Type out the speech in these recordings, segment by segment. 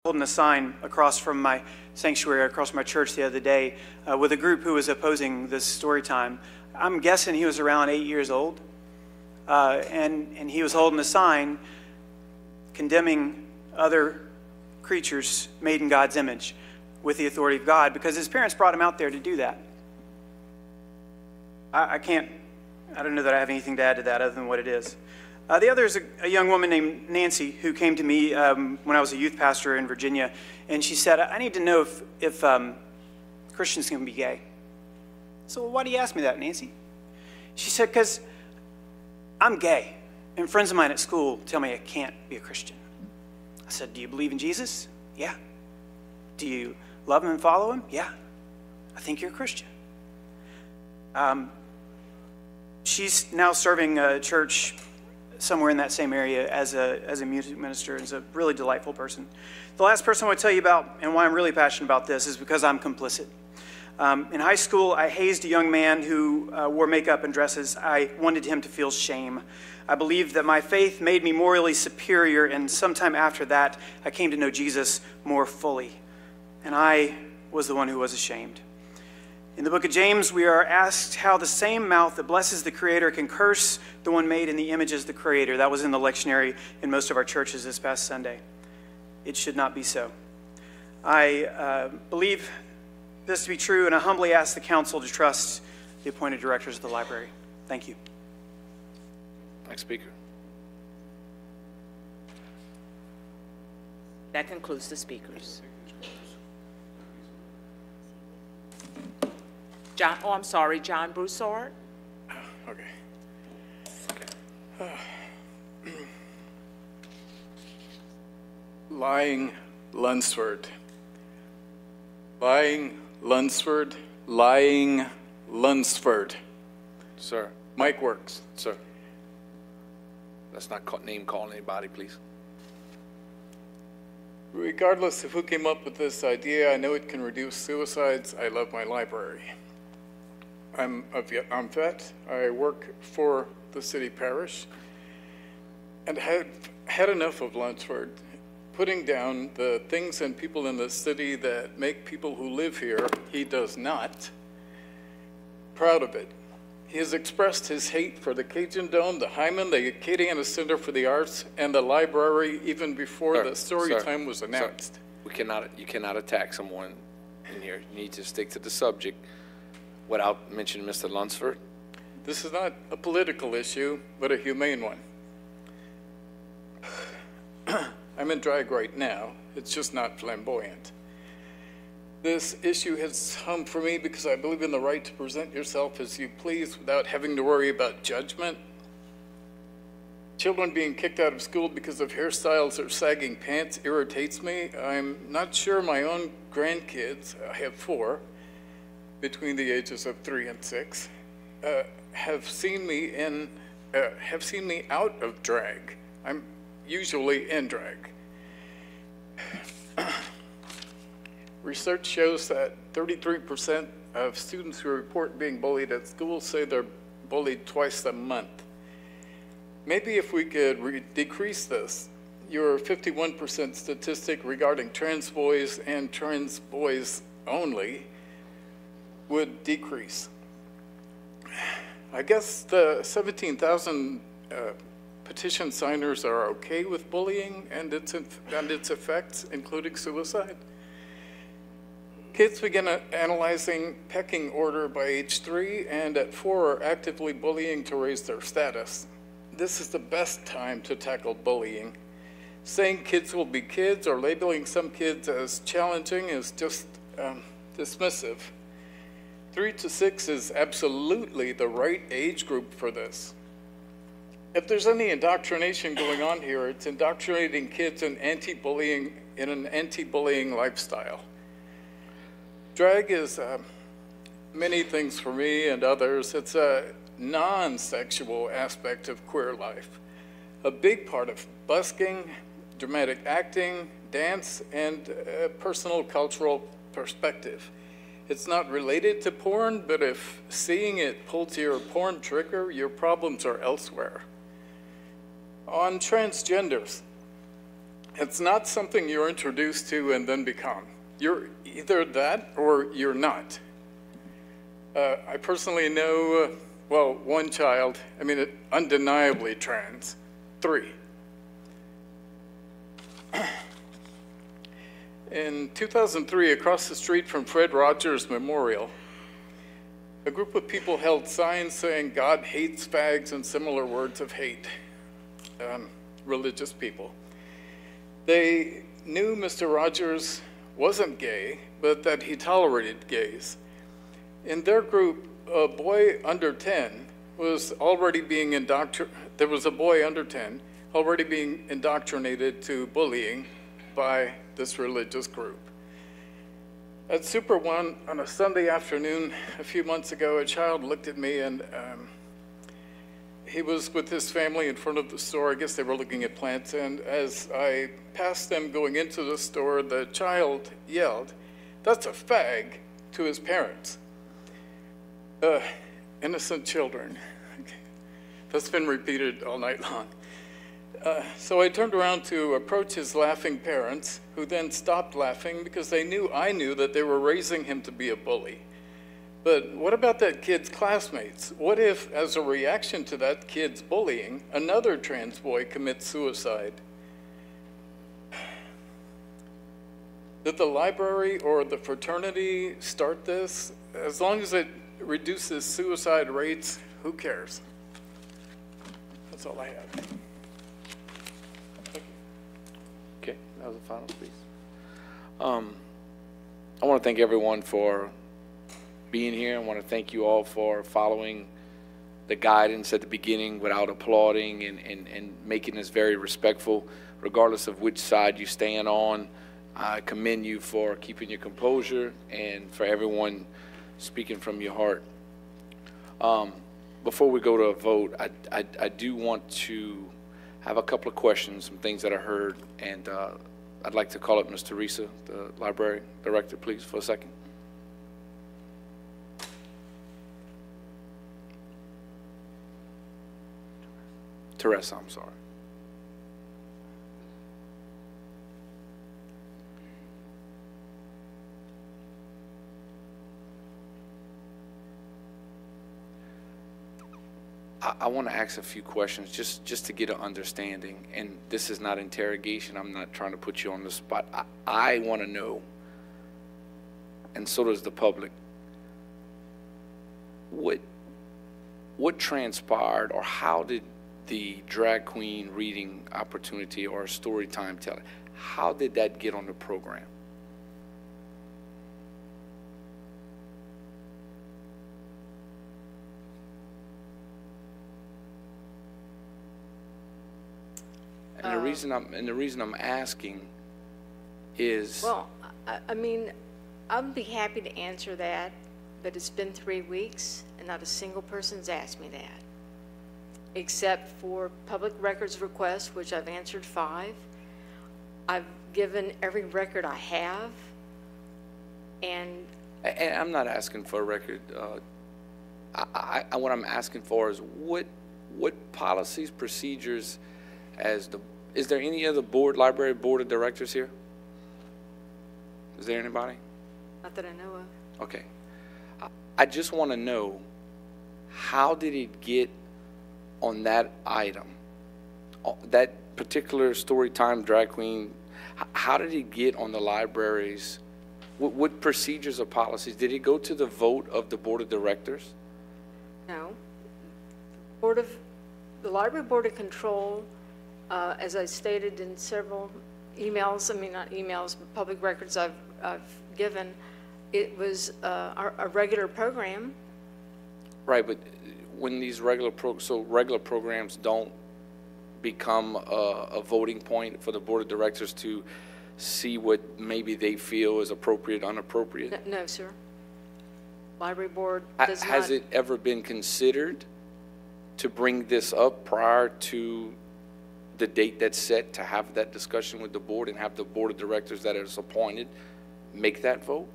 holding a sign across from my sanctuary, across my church the other day, with a group who was opposing this story time. I'm guessing he was around 8 years old, and he was holding a sign condemning other creatures made in God's image with the authority of God, because his parents brought him out there to do that. I don't know that I have anything to add to that other than what it is. The other is a young woman named Nancy who came to me when I was a youth pastor in Virginia, and she said, I need to know if Christians can be gay. So, well, why do you ask me that, Nancy? She said, because I'm gay, and friends of mine at school tell me I can't be a Christian. I said, do you believe in Jesus? Yeah. Do you love him and follow him? Yeah. I think you're a Christian. She's now serving a church somewhere in that same area as a music minister. Is a really delightful person. The last person I want to tell you about, and why I'm really passionate about this, is because I'm complicit. In high school, I hazed a young man who wore makeup and dresses. I wanted him to feel shame. I believed that my faith made me morally superior, and sometime after that, I came to know Jesus more fully. And I was the one who was ashamed. In the book of James, we are asked how the same mouth that blesses the Creator can curse the one made in the image of the Creator. That was in the lectionary in most of our churches this past Sunday. It should not be so. I believe this to be true, and I humbly ask the council to trust the appointed directors of the library. Thank you. Next speaker. That concludes the speakers. John Broussard. Okay. Lying Lunsford. Lying Lunsford. Lying Lunsford. Sir. Mike works. Sir. Let's not name call anybody, please. Regardless of who came up with this idea, I know it can reduce suicides. I love my library. I'm a Vietnam vet. I work for the city parish and have had enough of Lunsford putting down the things and people in the city that make people who live here, he does not, proud of it. He has expressed his hate for the Cajun Dome, the Hyman, the Acadiana Center for the Arts, and the library even before the story time was announced. You cannot attack someone in here. You need to stick to the subject without mentioning Mr. Lunsford. This is not a political issue, but a humane one. I'm in drag right now. It's just not flamboyant. This issue has come for me because I believe in the right to present yourself as you please without having to worry about judgment. Children being kicked out of school because of hairstyles or sagging pants irritates me. I'm not sure my own grandkids, I have 4, between the ages of 3 and 6, have seen me out of drag. I'm usually in drag. Research shows that 33% of students who report being bullied at school say they're bullied twice a month. Maybe if we could decrease this, your 51% statistic regarding trans boys and trans boys only would decrease. I guess the 17,000 petition signers are okay with bullying and its effects, including suicide. Kids begin analyzing pecking order by age 3, and at 4 are actively bullying to raise their status. This is the best time to tackle bullying. Saying kids will be kids or labeling some kids as challenging is just dismissive. 3 to 6 is absolutely the right age group for this. If there's any indoctrination going on here, it's indoctrinating kids in an anti-bullying lifestyle. Drag is many things for me and others. It's a non-sexual aspect of queer life. A big part of busking, dramatic acting, dance, and personal cultural perspective. It's not related to porn, but if seeing it pulls your porn trigger, your problems are elsewhere. On transgenders, It's not something you're introduced to and then become. You're either that or you're not. I personally know, well, one child, I mean, undeniably trans, 3. In 2003, across the street from Fred Rogers Memorial, a group of people held signs saying God hates fags and similar words of hate, religious people. They knew Mr. Rogers wasn't gay, but that he tolerated gays. In their group, a boy under 10 was already being there was a boy under 10 already being indoctrinated to bullying by this religious group. At Super One on a Sunday afternoon a few months ago, a child looked at me and he was with his family in front of the store. I guess they were looking at plants, and as I passed them going into the store, the child yelled, "That's a fag," to his parents. Innocent children. That's been repeated all night long. So I turned around to approach his laughing parents, who then stopped laughing because I knew that they were raising him to be a bully. But what about that kid's classmates? What if, as a reaction to that kid's bullying, another trans boy commits suicide? Did the library or the fraternity start this? As long as it reduces suicide rates, who cares? That's all I have. Thank you. Okay, that was the final piece. I want to thank everyone for being here. I want to thank you all for following the guidance at the beginning without applauding and making this very respectful, regardless of which side you stand on. I commend you for keeping your composure and for everyone speaking from your heart. Before we go to a vote, I do want to have a couple of questions, some things that I heard, and I'd like to call up Ms. Teresa, the library director, please, for a second. Teresa, I'm sorry. I want to ask a few questions just to get an understanding, and this is not interrogation. I'm not trying to put you on the spot. I want to know, and so does the public, what transpired, or how did the drag queen reading opportunity or story time telling, how did that get on the program? And the reason I'm asking is, well, I mean, I'd be happy to answer that, but it's been 3 weeks and not a single person's asked me that, except for public records requests, which I've answered 5. I've given every record I have, and I'm not asking for a record. What I'm asking for is what policies, procedures, is there any other library board of directors here? Is there anybody? not that I know of. Okay. I just want to know, how did it get on that item, that particular story time drag queen? How did it get on the library's, what procedures or policies? Did it go to the vote of the board of directors? No. The Library Board of Control, as I stated in several emails, I mean, not emails, but public records I've given, it was a regular program. Right, but when these regular programs don't become a voting point for the board of directors to see what maybe they feel is appropriate, inappropriate? No, sir. Library Board does not. Has it ever been considered to bring this up prior to the date that's set, to have that discussion with the board and have the board of directors that is appointed make that vote?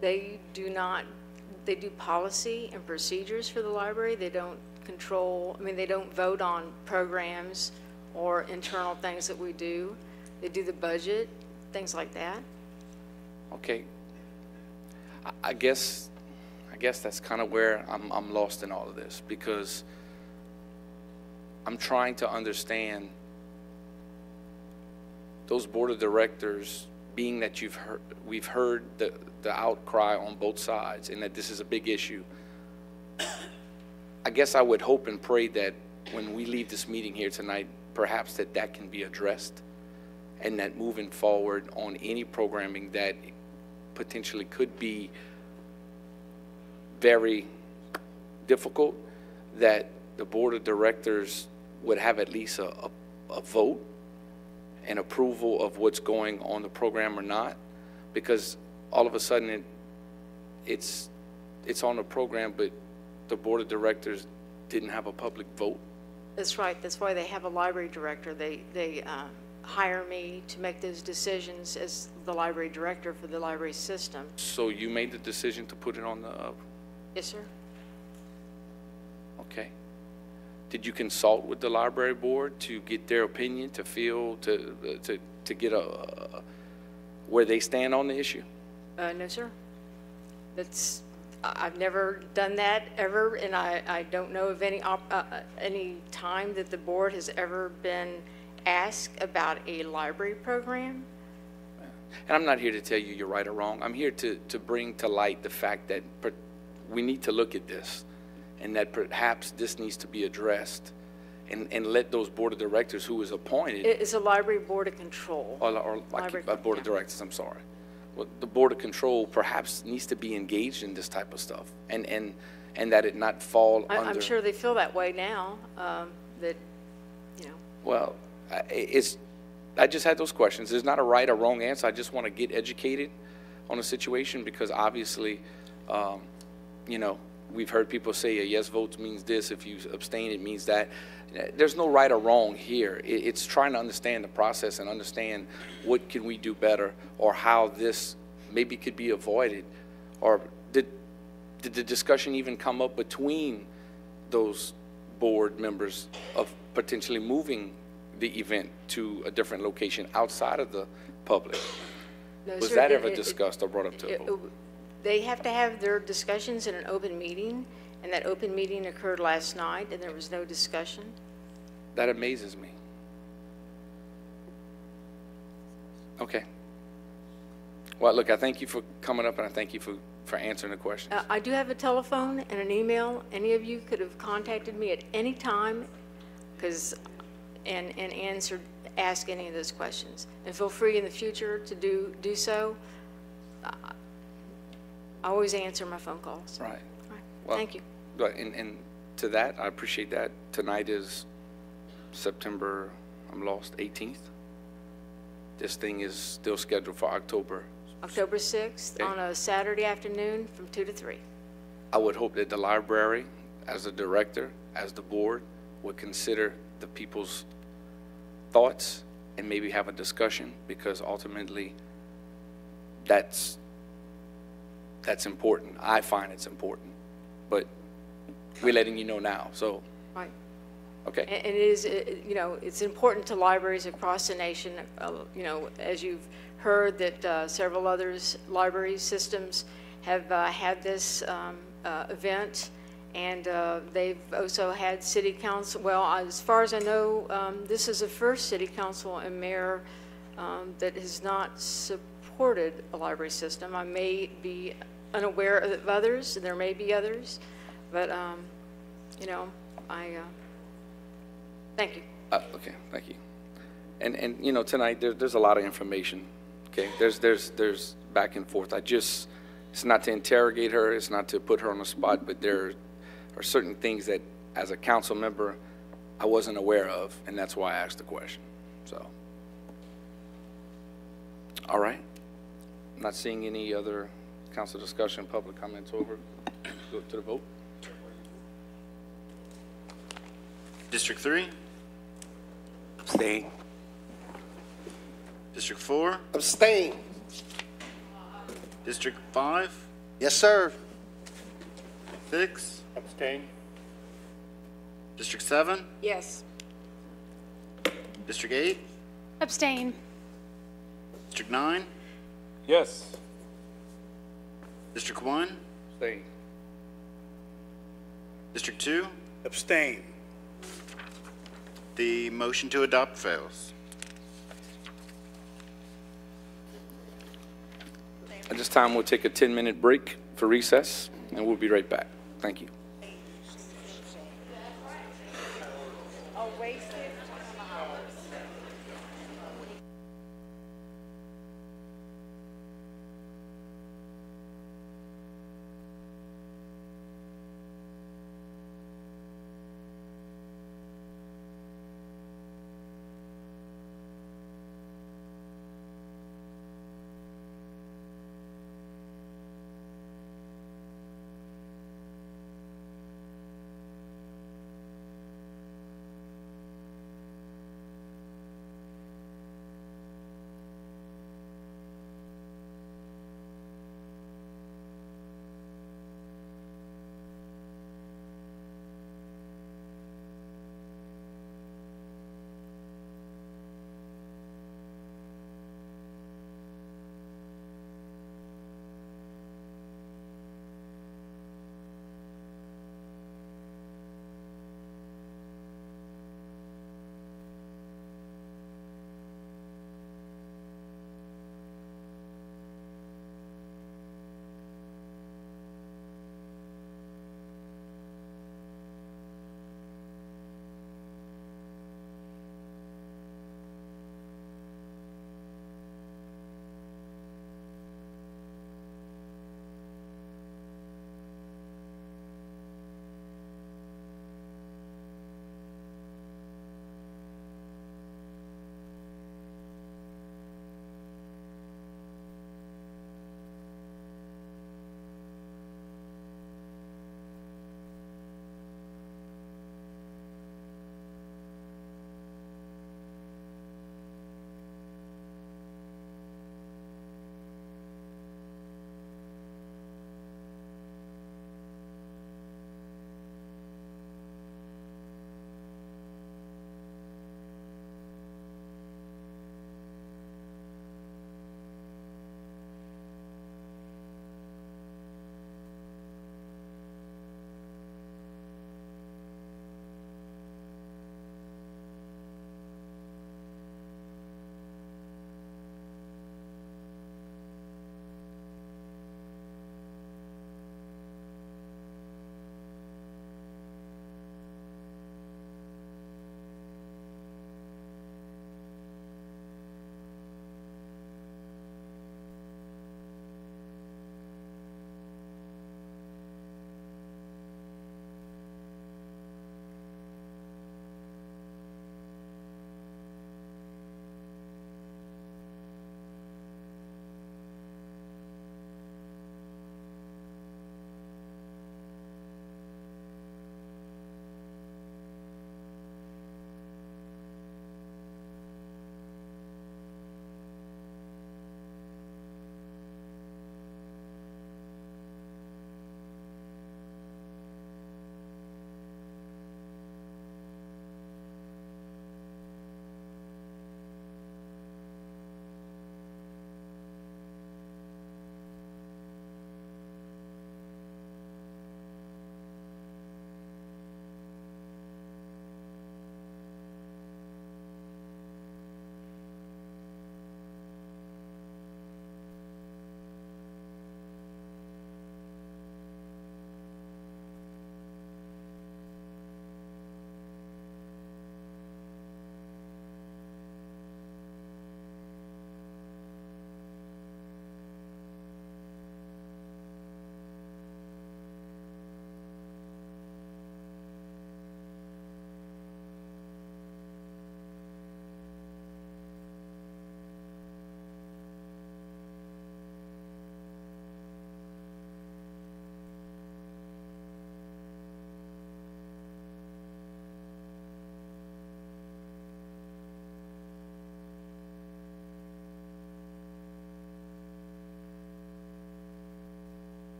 They do not. They do policy and procedures for the library. They don't control, I mean, they don't vote on programs or internal things that we do. They do the budget, things like that. Okay. I guess that's kind of where I'm lost in all of this, because I'm trying to understand those board of directors, being that we've heard the outcry on both sides and that this is a big issue. I guess I would hope and pray that when we leave this meeting here tonight, perhaps that can be addressed, and that moving forward on any programming that potentially could be very difficult, that the board of directors would have at least a vote and approval of what's going on the program or not, because all of a sudden it's on the program, but the board of directors didn't have a public vote. That's right. That's why they have a library director. They hire me to make those decisions as the library director for the library system. So you made the decision to put it on the Yes, sir. okay. Did you consult with the library board to get their opinion, to feel, to get where they stand on the issue? No, sir. I've never done that ever, and I don't know of any time that the board has ever been asked about a library program. And I'm not here to tell you you're right or wrong. I'm here to bring to light the fact that we need to look at this, and that perhaps this needs to be addressed, and let those board of directors who is appointed. It's a library board of control. Or board of directors, I'm sorry. Well, the board of control perhaps needs to be engaged in this type of stuff, and that it not fall under. I'm sure they feel that way now, that, Well, I just had those questions. There's not a right or wrong answer. I just want to get educated on the situation, because obviously, we've heard people say a yes vote means this. If you abstain, it means that. There's no right or wrong here. It's trying to understand the process and understand what can we do better, or how this maybe could be avoided. Or did the discussion even come up between those board members of potentially moving the event to a different location outside of the public? No, Was sir, that ever discussed or brought up to a vote? They have to have their discussions in an open meeting, and that open meeting occurred last night, and there was no discussion. That amazes me. Okay. Well, look, I thank you for coming up, and I thank you for answering the questions. I do have a telephone and an email. Any of you could have contacted me at any time, and ask any of those questions. And feel free in the future to do so. I always answer my phone calls. Right. All right. Well, thank you. And to that, I appreciate that. Tonight is September, 18th. This thing is still scheduled for October 6th, okay, on a Saturday afternoon from 2 to 3. I would hope that the library, as the director, as the board, would consider the people's thoughts and maybe have a discussion, because ultimately that's important. I find it's important, but we're letting you know now. So, Right. okay. And it is, it's important to libraries across the nation. As you've heard that several others library systems have had this event, and they've also had city council. Well, as far as I know, this is the first city council and mayor that has not supported a library system. I may be unaware of others, and there may be others, but thank you. Okay, thank you. And tonight there's a lot of information. Okay, there's back and forth. It's not to interrogate her, it's not to put her on the spot, but there are certain things that as a council member I wasn't aware of, and that's why I asked the question. So, all right. I'm not seeing any other council discussion, public comments over. Go to the vote. District 3, Abstain. District 4, Abstain. District 5, Yes, sir. 6, Abstain. District 7, Yes. District 8, Abstain. District 9? Yes. District 1? Abstain. District 2? Abstain. The motion to adopt fails. At this time, we'll take a 10-minute break for recess, and we'll be right back. Thank you.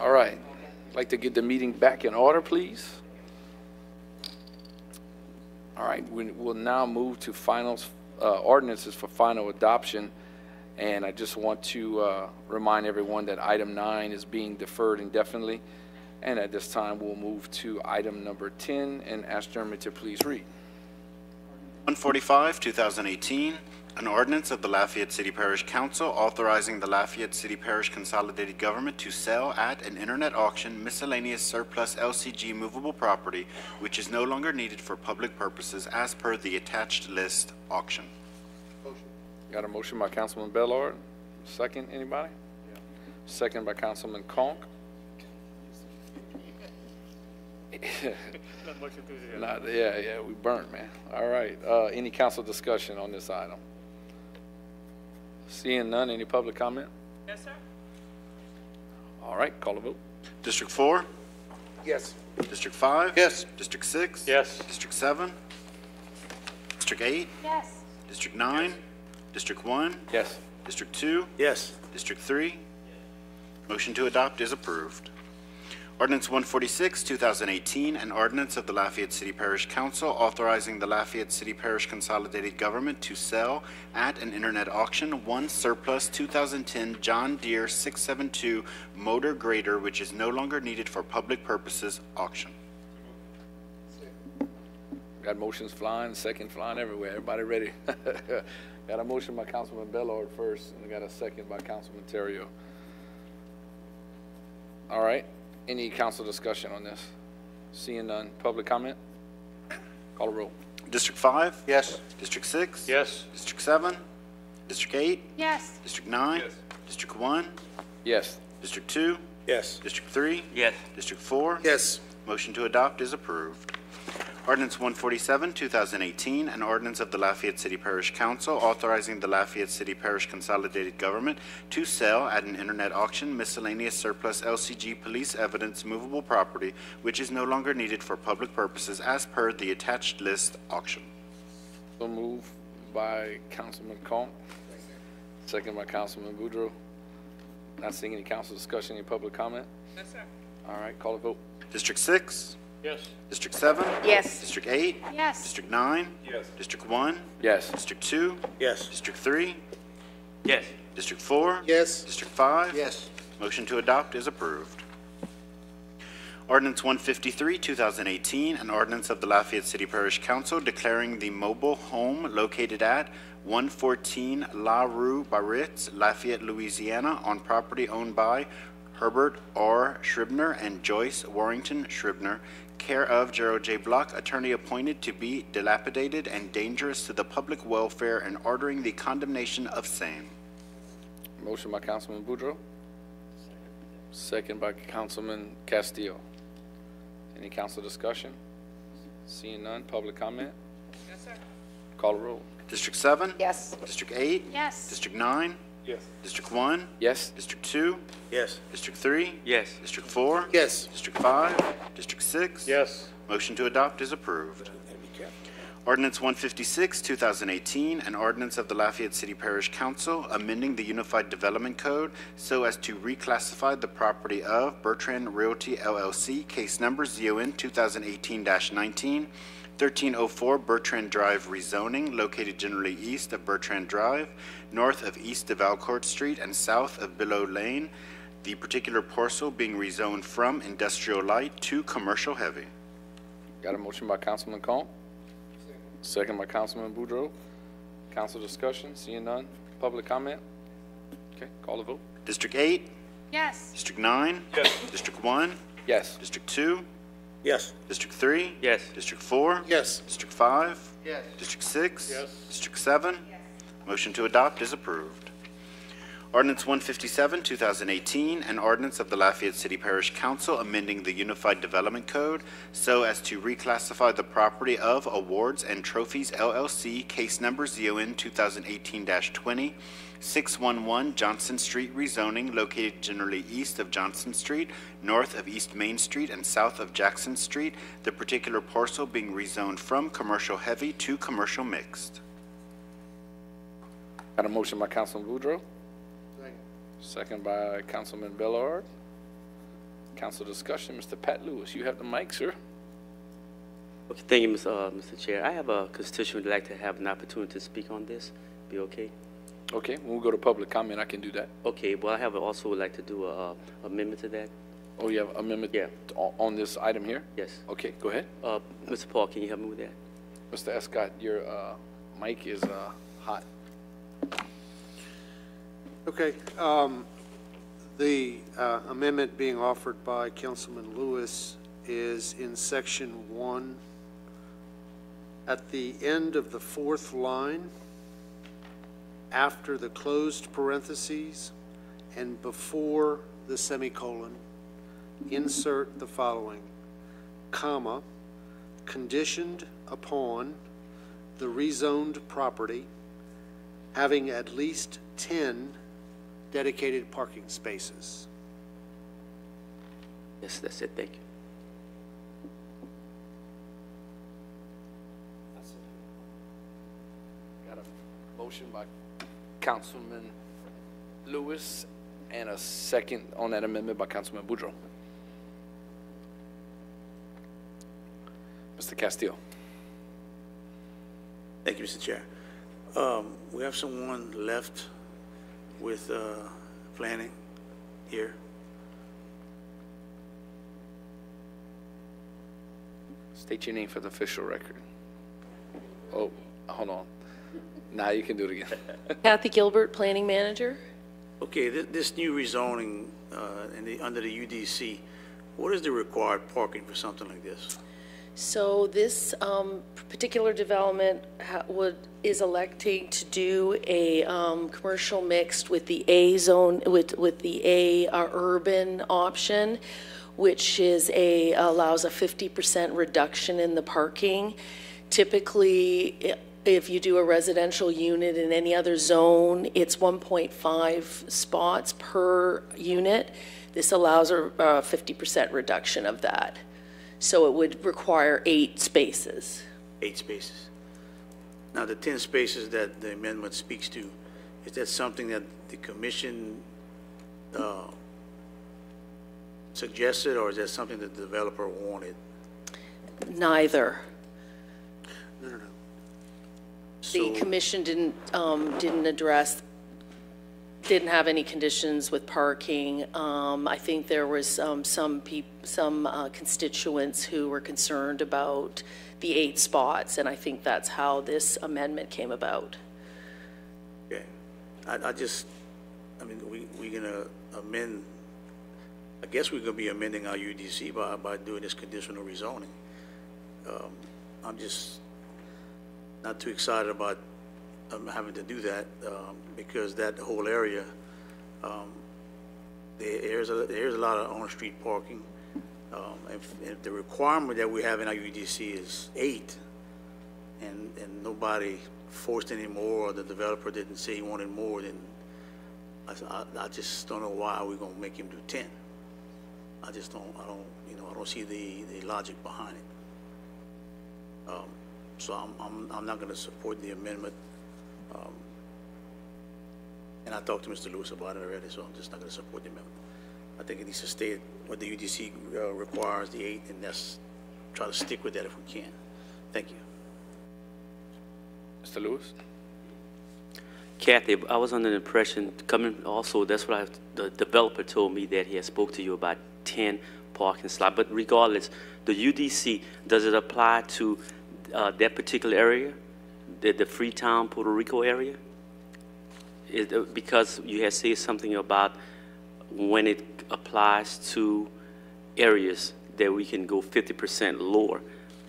All right. I'd like to get the meeting back in order, please. All right, we'll now move to ordinances for final adoption. And I just want to remind everyone that item 9 is being deferred indefinitely. And at this time, we'll move to item number 10 and ask Jeremy to please read. 145, 2018, an ordinance of the Lafayette City Parish Council authorizing the Lafayette City Parish Consolidated Government to sell at an internet auction miscellaneous surplus LCG movable property which is no longer needed for public purposes as per the attached list auction. Got a motion by Councilman Bellard. Second, anybody? Second by Councilman Conk. Yeah, we burnt, man. All right. Any council discussion on this item? Seeing none, any public comment? Yes, sir. All right, call a vote. District 4? Yes. District 5? Yes. District 6? Yes. District 7? District 8? Yes. District 9? District 1? Yes. District 2? Yes. District 3? Motion to adopt is approved. Ordinance 146, 2018, an ordinance of the Lafayette City Parish Council authorizing the Lafayette City Parish Consolidated Government to sell at an internet auction one surplus 2010 John Deere 672 motor grader which is no longer needed for public purposes auction. Got motions flying, second flying everywhere. Everybody ready? Got a motion by Councilman Bellard first, and we got a second by Councilman Terrio. All right. Any council discussion on this? Seeing none. Public comment? Call a roll. District 5? Yes. District 6? Yes. District 7? District 8? Yes. District 9? Yes. District 1? Yes. District 2? Yes. District 3? Yes. District 4? Yes. Motion to adopt is approved. Ordinance 147, 2018, an ordinance of the Lafayette City Parish Council authorizing the Lafayette City Parish Consolidated Government to sell at an internet auction miscellaneous surplus LCG police evidence movable property which is no longer needed for public purposes as per the attached list auction. So moved by Councilman Conk. Second by Councilman Boudreaux. Not seeing any council discussion, any public comment? Yes, sir. All right, call a vote. District 6? Yes. District 7? Yes. District 8? Yes. District 9? Yes. District 1? Yes. District 2? Yes. District 3? Yes. District 4? Yes. District 5? Yes. Motion to adopt is approved. Ordinance 153, 2018, an ordinance of the Lafayette City Parish Council declaring the mobile home located at 114 La Rue Barritz, Lafayette, Louisiana, on property owned by Herbert R. Shribner and Joyce Warrington Shribner, care of Gerald J. Block, attorney appointed, to be dilapidated and dangerous to the public welfare and ordering the condemnation of same. Motion by Councilman Boudreaux. Second by Councilman Castillo. Any council discussion? Seeing none, public comment? Yes, sir. Call a roll. District 7? Yes. District 8? Yes. District 9? Yes. District 1? Yes. District 2? Yes. District 3? Yes. District 4? Yes. District 5? District 6? Yes. Motion to adopt is approved. Ordinance 156, 2018, an ordinance of the Lafayette City Parish Council amending the Unified Development Code so as to reclassify the property of Bertrand Realty LLC, case number ZON 2018-19, 1304 Bertrand Drive rezoning, located generally east of Bertrand Drive, north of East of Valcourt Street, and south of Billow Lane, the particular parcel being rezoned from industrial light to commercial heavy. Got a motion by Councilman Conk. Second by Councilman Boudreaux. Council discussion, seeing none. Public comment? Okay, call the vote. District 8? Yes. District 9? Yes. District 1? Yes. District 2? Yes. District 3? Yes. District 4? Yes. District 5? Yes. District 6? Yes. District 7? Motion to adopt is approved. Ordinance 157, 2018, an ordinance of the Lafayette City Parish Council amending the Unified Development Code so as to reclassify the property of Awards and Trophies LLC, case number ZON 2018-20, 611 Johnson Street rezoning, located generally east of Johnson Street, north of East Main Street, and south of Jackson Street, the particular parcel being rezoned from commercial heavy to commercial mixed. Got a motion by Councilman Boudreaux. Second by Councilman Bellard. Council discussion, Mr. Pat Lewis, you have the mic, sir. Okay, thank you, Mr. Chair. I have a constituent who would like to have an opportunity to speak on this. Be okay? Okay, when we go to public comment, I can do that. Okay, well, I have also would like to do a amendment to that. Oh, you have amendment Yeah. on this item here? Yes. Okay, go ahead. Mr. Paul, can you help me with that? Mr. Escott, your mic is hot. Okay. The amendment being offered by Councilman Lewis is in section 1 at the end of the 4th line, after the closed parentheses and before the semicolon, insert the following, comma, conditioned upon the rezoned property having at least 10 dedicated parking spaces. Yes, that's it. Thank you. Got a motion by Councilman Lewis and a second on that amendment by Councilman Boudreaux. Mr. Castillo. Thank you, Mr. Chair. We have someone left with planning here. State your name for the official record. Oh, hold on. Now you can do it again. Kathy Gilbert, Planning Manager. Okay, this new rezoning under the UDC, what is the required parking for something like this? So this particular development is electing to do a commercial mixed with the A zone, with the A urban option, which is allows a 50% reduction in the parking. Typically, if you do a residential unit in any other zone, it's 1.5 spots per unit. This allows a 50% reduction of that. So it would require 8 spaces. 8 spaces. Now, the 10 spaces that the amendment speaks to, is that something that the commission suggested, or is that something that the developer wanted? Neither. No. The commission didn't have any conditions with parking. I think there was some constituents who were concerned about the 8 spots, and I think that's how this amendment came about. Okay. I mean, we're gonna amend, I guess we're gonna be amending our UDC by doing this conditional rezoning. I'm just not too excited about having to do that because that whole area, there's a lot of on-street parking. If the requirement that we have in our UDC is 8, and nobody forced any more, or the developer didn't say he wanted more, then I just don't know why we're gonna make him do 10. I don't see the logic behind it. So I'm not gonna support the amendment. And I talked to Mr. Lewis about it already, so I'm just not going to support the amendment. I think it needs to stay what the UDC requires, the 8, and let's try to stick with that if we can. Thank you. Mr. Lewis? Kathy, I was under the impression, that's what the developer told me, that he had spoke to you about 10 parking slots. But regardless, the UDC, does it apply to that particular area, the Freetown, Puerto Rico area? Because you had said something about when it applies to areas that we can go 50% lower.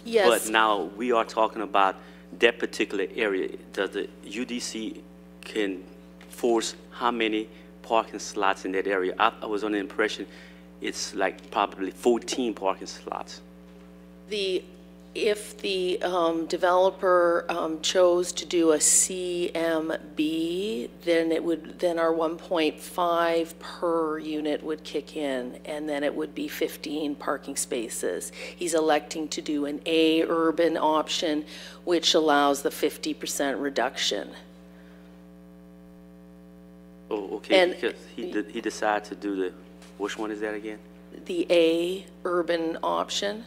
Yes. But now we are talking about that particular area. Does the UDC can force how many parking slots in that area? I was under the impression it's like probably 14 parking slots. If the developer chose to do a CMB, then our 1.5 per unit would kick in, and then it would be 15 parking spaces. He's electing to do an A urban option, which allows the 50% reduction. Oh, okay. And because he decided to do which one is that again? the A urban option.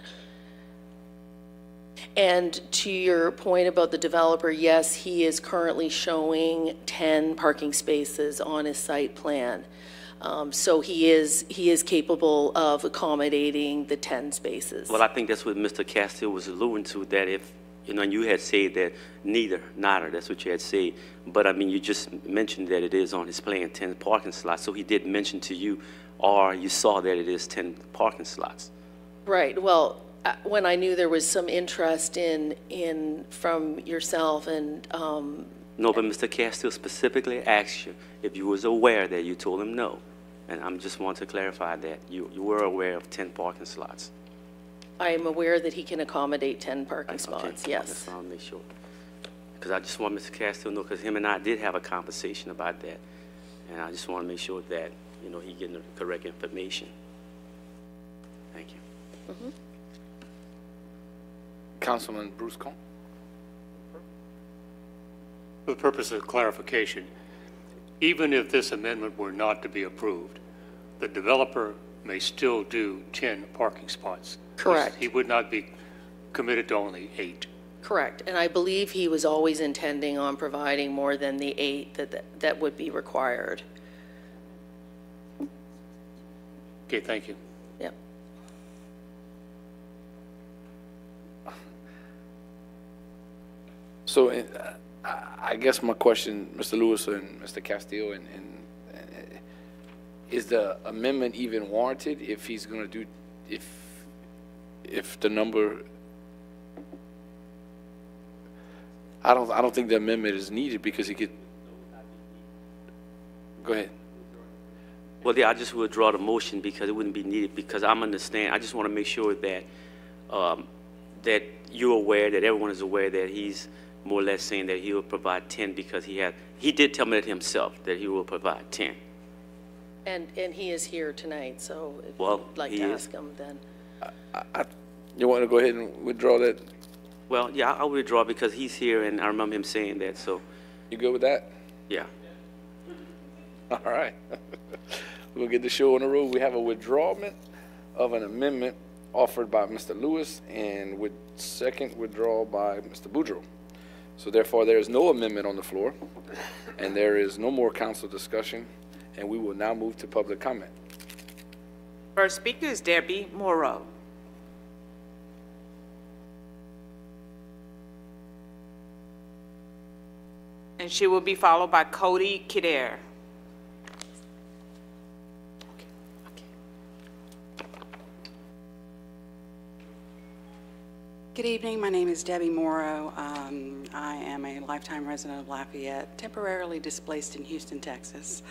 And to your point about the developer, yes, he is currently showing 10 parking spaces on his site plan. So he is capable of accommodating the 10 spaces. Well, I think that's what Mr. Castile was alluding to, that if, you know, and you had said that neither, that's what you had said. But I mean, you just mentioned that it is on his plan, 10 parking slots. So he did mention to you, or you saw that it is 10 parking slots. Right. Well, when I knew there was some interest in from yourself and No, but Mr. Castile specifically asked you if you was aware that. You told him no. And I'm just want to clarify that you were aware of 10 parking slots. I am aware that he can accommodate 10 parking Okay. spots, yes. That's why I'll make sure. Because I just want Mr. Castile to know, because him and I did have a conversation about that. And I just want to make sure that, you know, he getting the correct information. Thank you. Mm-hmm. Councilman Bruce Cone. For the purpose of clarification, even if this amendment were not to be approved, the developer may still do 10 parking spots. Correct. He would not be committed to only 8. Correct. And I believe he was always intending on providing more than the 8 that would be required. Okay, thank you. Yep. So I guess my question, Mr. Lewis and Mr. Castillo, and is the amendment even warranted if he's going to do, if the number, I don't think the amendment is needed because he could, go ahead. Well, yeah, I just withdraw the motion because it wouldn't be needed, because I just want to make sure that that you're aware, that everyone is aware that he's more or less saying that he will provide 10 because he did tell me that himself that he will provide 10. And he is here tonight, so if Well, you'd like he to is. ask him, then. You want to go ahead and withdraw that? Well, yeah, I'll withdraw because he's here and I remember him saying that, so, You good with that? yeah. All right. We'll get the show on the road. We have a withdrawal of an amendment offered by Mr. Lewis and with second withdrawal by Mr. Boudreau. So therefore, there is no amendment on the floor, and there is no more council discussion, and we will now move to public comment. First speaker is Debbie Morrow. And she will be followed by Cody Kidder. Good evening. My name is Debbie Morrow. I am a lifetime resident of Lafayette, temporarily displaced in Houston, Texas.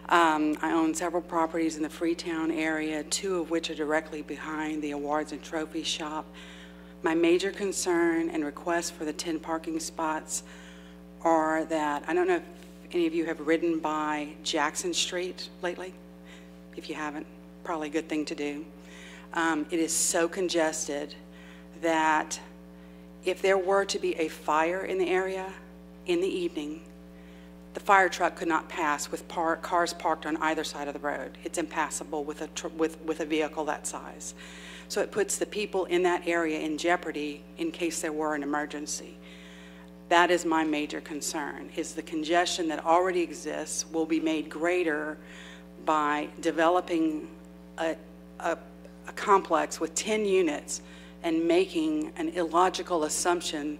I own several properties in the Freetown area, 2 of which are directly behind the awards and trophy shop. My major concern and request for the 10 parking spots are that, I don't know if any of you have ridden by Jackson Street lately. If you haven't, probably a good thing to do. It is so congested that if there were to be a fire in the area in the evening, the fire truck could not pass with cars parked on either side of the road. It's impassable with a vehicle that size. So it puts the people in that area in jeopardy in case there were an emergency. That is my major concern, is the congestion that already exists will be made greater by developing a complex with 10 units and making an illogical assumption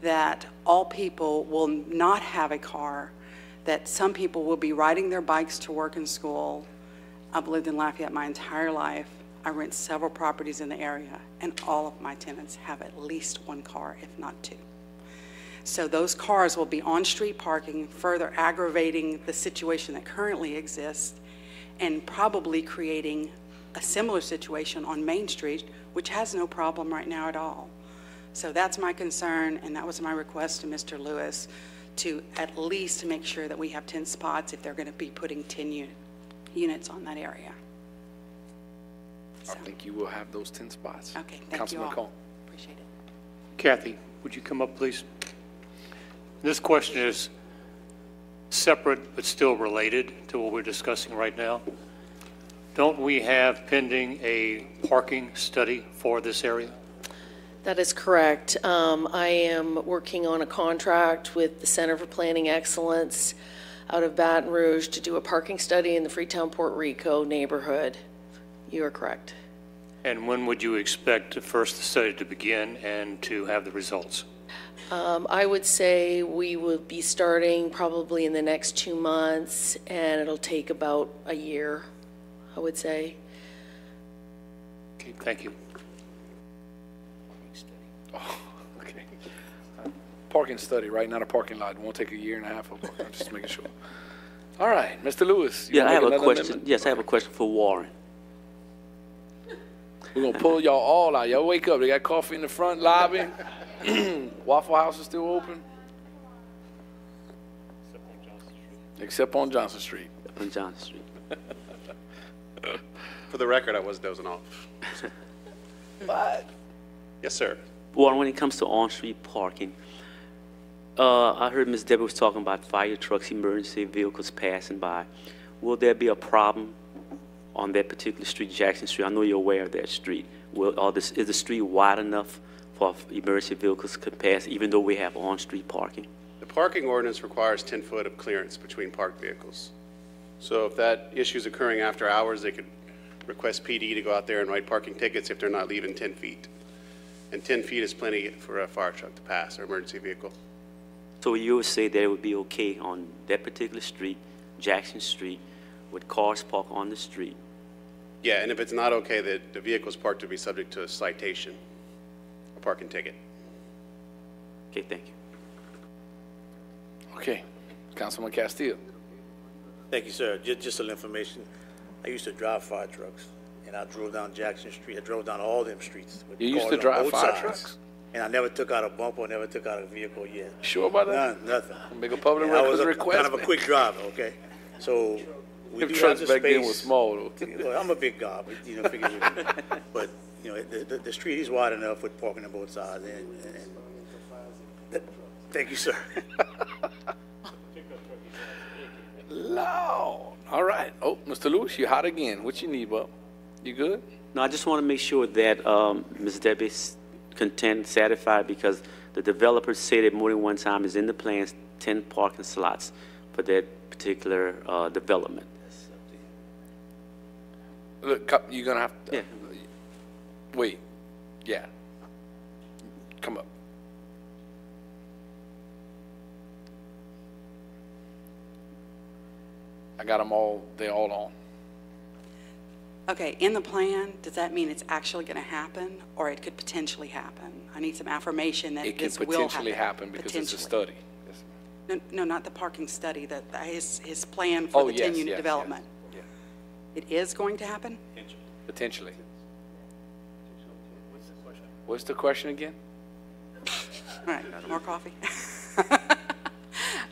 that all people will not have a car, that some people will be riding their bikes to work and school. I've lived in Lafayette my entire life. I rent several properties in the area, and all of my tenants have at least 1 car, if not 2. So those cars will be on-street parking, further aggravating the situation that currently exists, and probably creating a similar situation on Main Street, which has no problem right now at all. So that's my concern, and that was my request to Mr. Lewis, to at least make sure that we have 10 spots if they're going to be putting 10 units on that area. I think you will have those 10 spots. Okay, thank Councilman you all. Cone. Appreciate it. Kathy, would you come up, please? This question is separate but still related to what we're discussing right now. don't we have pending a parking study for this area? That is correct. I am working on a contract with the Center for Planning Excellence out of Baton Rouge to do a parking study in the Freetown Puerto Rico neighborhood. You are correct. And when would you expect first the study to begin and to have the results? I would say we will be starting probably in the next 2 months, and it'll take about a year, I would say. Okay, thank you. Oh, okay. Parking study, right? Not a parking lot. It won't take a year and a half. I'm just making sure. All right, Mr. Lewis. Yeah, I have a question. Yes, I have a question for Warren. We're going to pull y'all all out. Y'all wake up. They got coffee in the front lobby. Waffle House is still open. Except on Johnson Street. On Johnson Street. For the record, I was dozing off. What? Yes, sir. Warren, when it comes to on-street parking, I heard Ms. Debbie was talking about fire trucks, emergency vehicles passing by. Will there be a problem on that particular street, Jackson Street? I know you're aware of that street. Is the street wide enough for emergency vehicles to pass, even though we have on-street parking? The parking ordinance requires 10 foot of clearance between parked vehicles. So if that issue is occurring after hours, they could request PD to go out there and write parking tickets if they're not leaving 10 feet. And 10 feet is plenty for a fire truck to pass or emergency vehicle. So you would say that it would be okay on that particular street, Jackson Street, with cars parked on the street? Yeah, and if it's not okay, the vehicles parked to be subject to a citation, a parking ticket. Okay, thank you. Okay, Councilman Castillo. Thank you, sir. Just a little information. I used to drive fire trucks, and I drove down Jackson Street. I drove down all them streets. With You used cars to on drive both fire sides. trucks? And I never took out a bumper, never took out a vehicle yet. Sure about that? Nothing. Make a public And I was records request. kind of a quick driver, okay? So we Them do trucks have the back then space. was small, though. Well, I'm a big guy, but, you know, figure but, you know, the street is wide enough with parking on both sides. And thank you, sir. No. All right. Oh, Mr. Lewis, you hot again. What you need, bub? You good? No, I just want to make sure that Ms. Debbie's content, satisfied, because the developers say that more than one time is in the plans, 10 parking slots for that particular development. Look, you're going to have to. Yeah. Wait. Yeah. Come up. I got them all, they're all on. Okay, in the plan, does that mean it's actually going to happen, or it could potentially happen? I need some affirmation that It can this will potentially happen because it's a study. Yes. No, not the parking study, his plan for the yes, 10-unit yes, development. yes. It is going to happen? Potentially. What's the question again? All right, more coffee?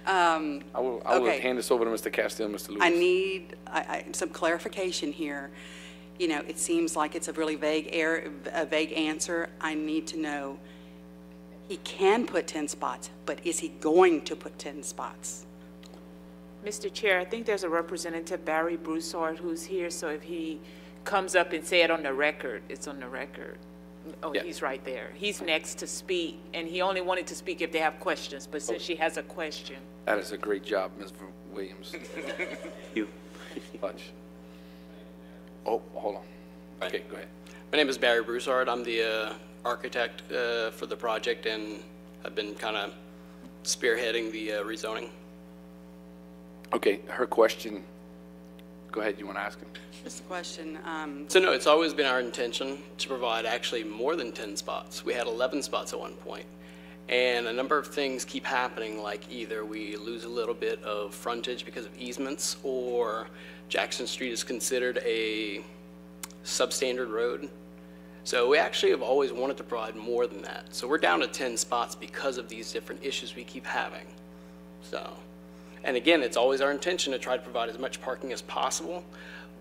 I will okay. hand this over to Mr. Castillo and Mr. Lewis. I need some clarification here. You know, it seems like it's a really vague answer. I need to know, he can put 10 spots, but is he going to put 10 spots? Mr. Chair, I think there's a representative, Barry Broussard, who's here, so if he comes up and say it on the record, it's on the record. Oh, Yeah. He's right there. He's next to speak, and he only wanted to speak if they have questions, but since she has a question. That is a great job, Ms. Williams. You. Bunch. Oh, hold on. Okay, go ahead. My name is Barry Broussard. I'm the architect for the project, and I've been kind of spearheading the rezoning. Okay, her question. Go ahead, you want to ask him? Just a question. So no, it's always been our intention to provide actually more than 10 spots. We had 11 spots at one point. And a number of things keep happening, like either we lose a little bit of frontage because of easements, or Jackson Street is considered a substandard road. So we actually have always wanted to provide more than that. So we're down to 10 spots because of these different issues we keep having. So, and again, it's always our intention to try to provide as much parking as possible,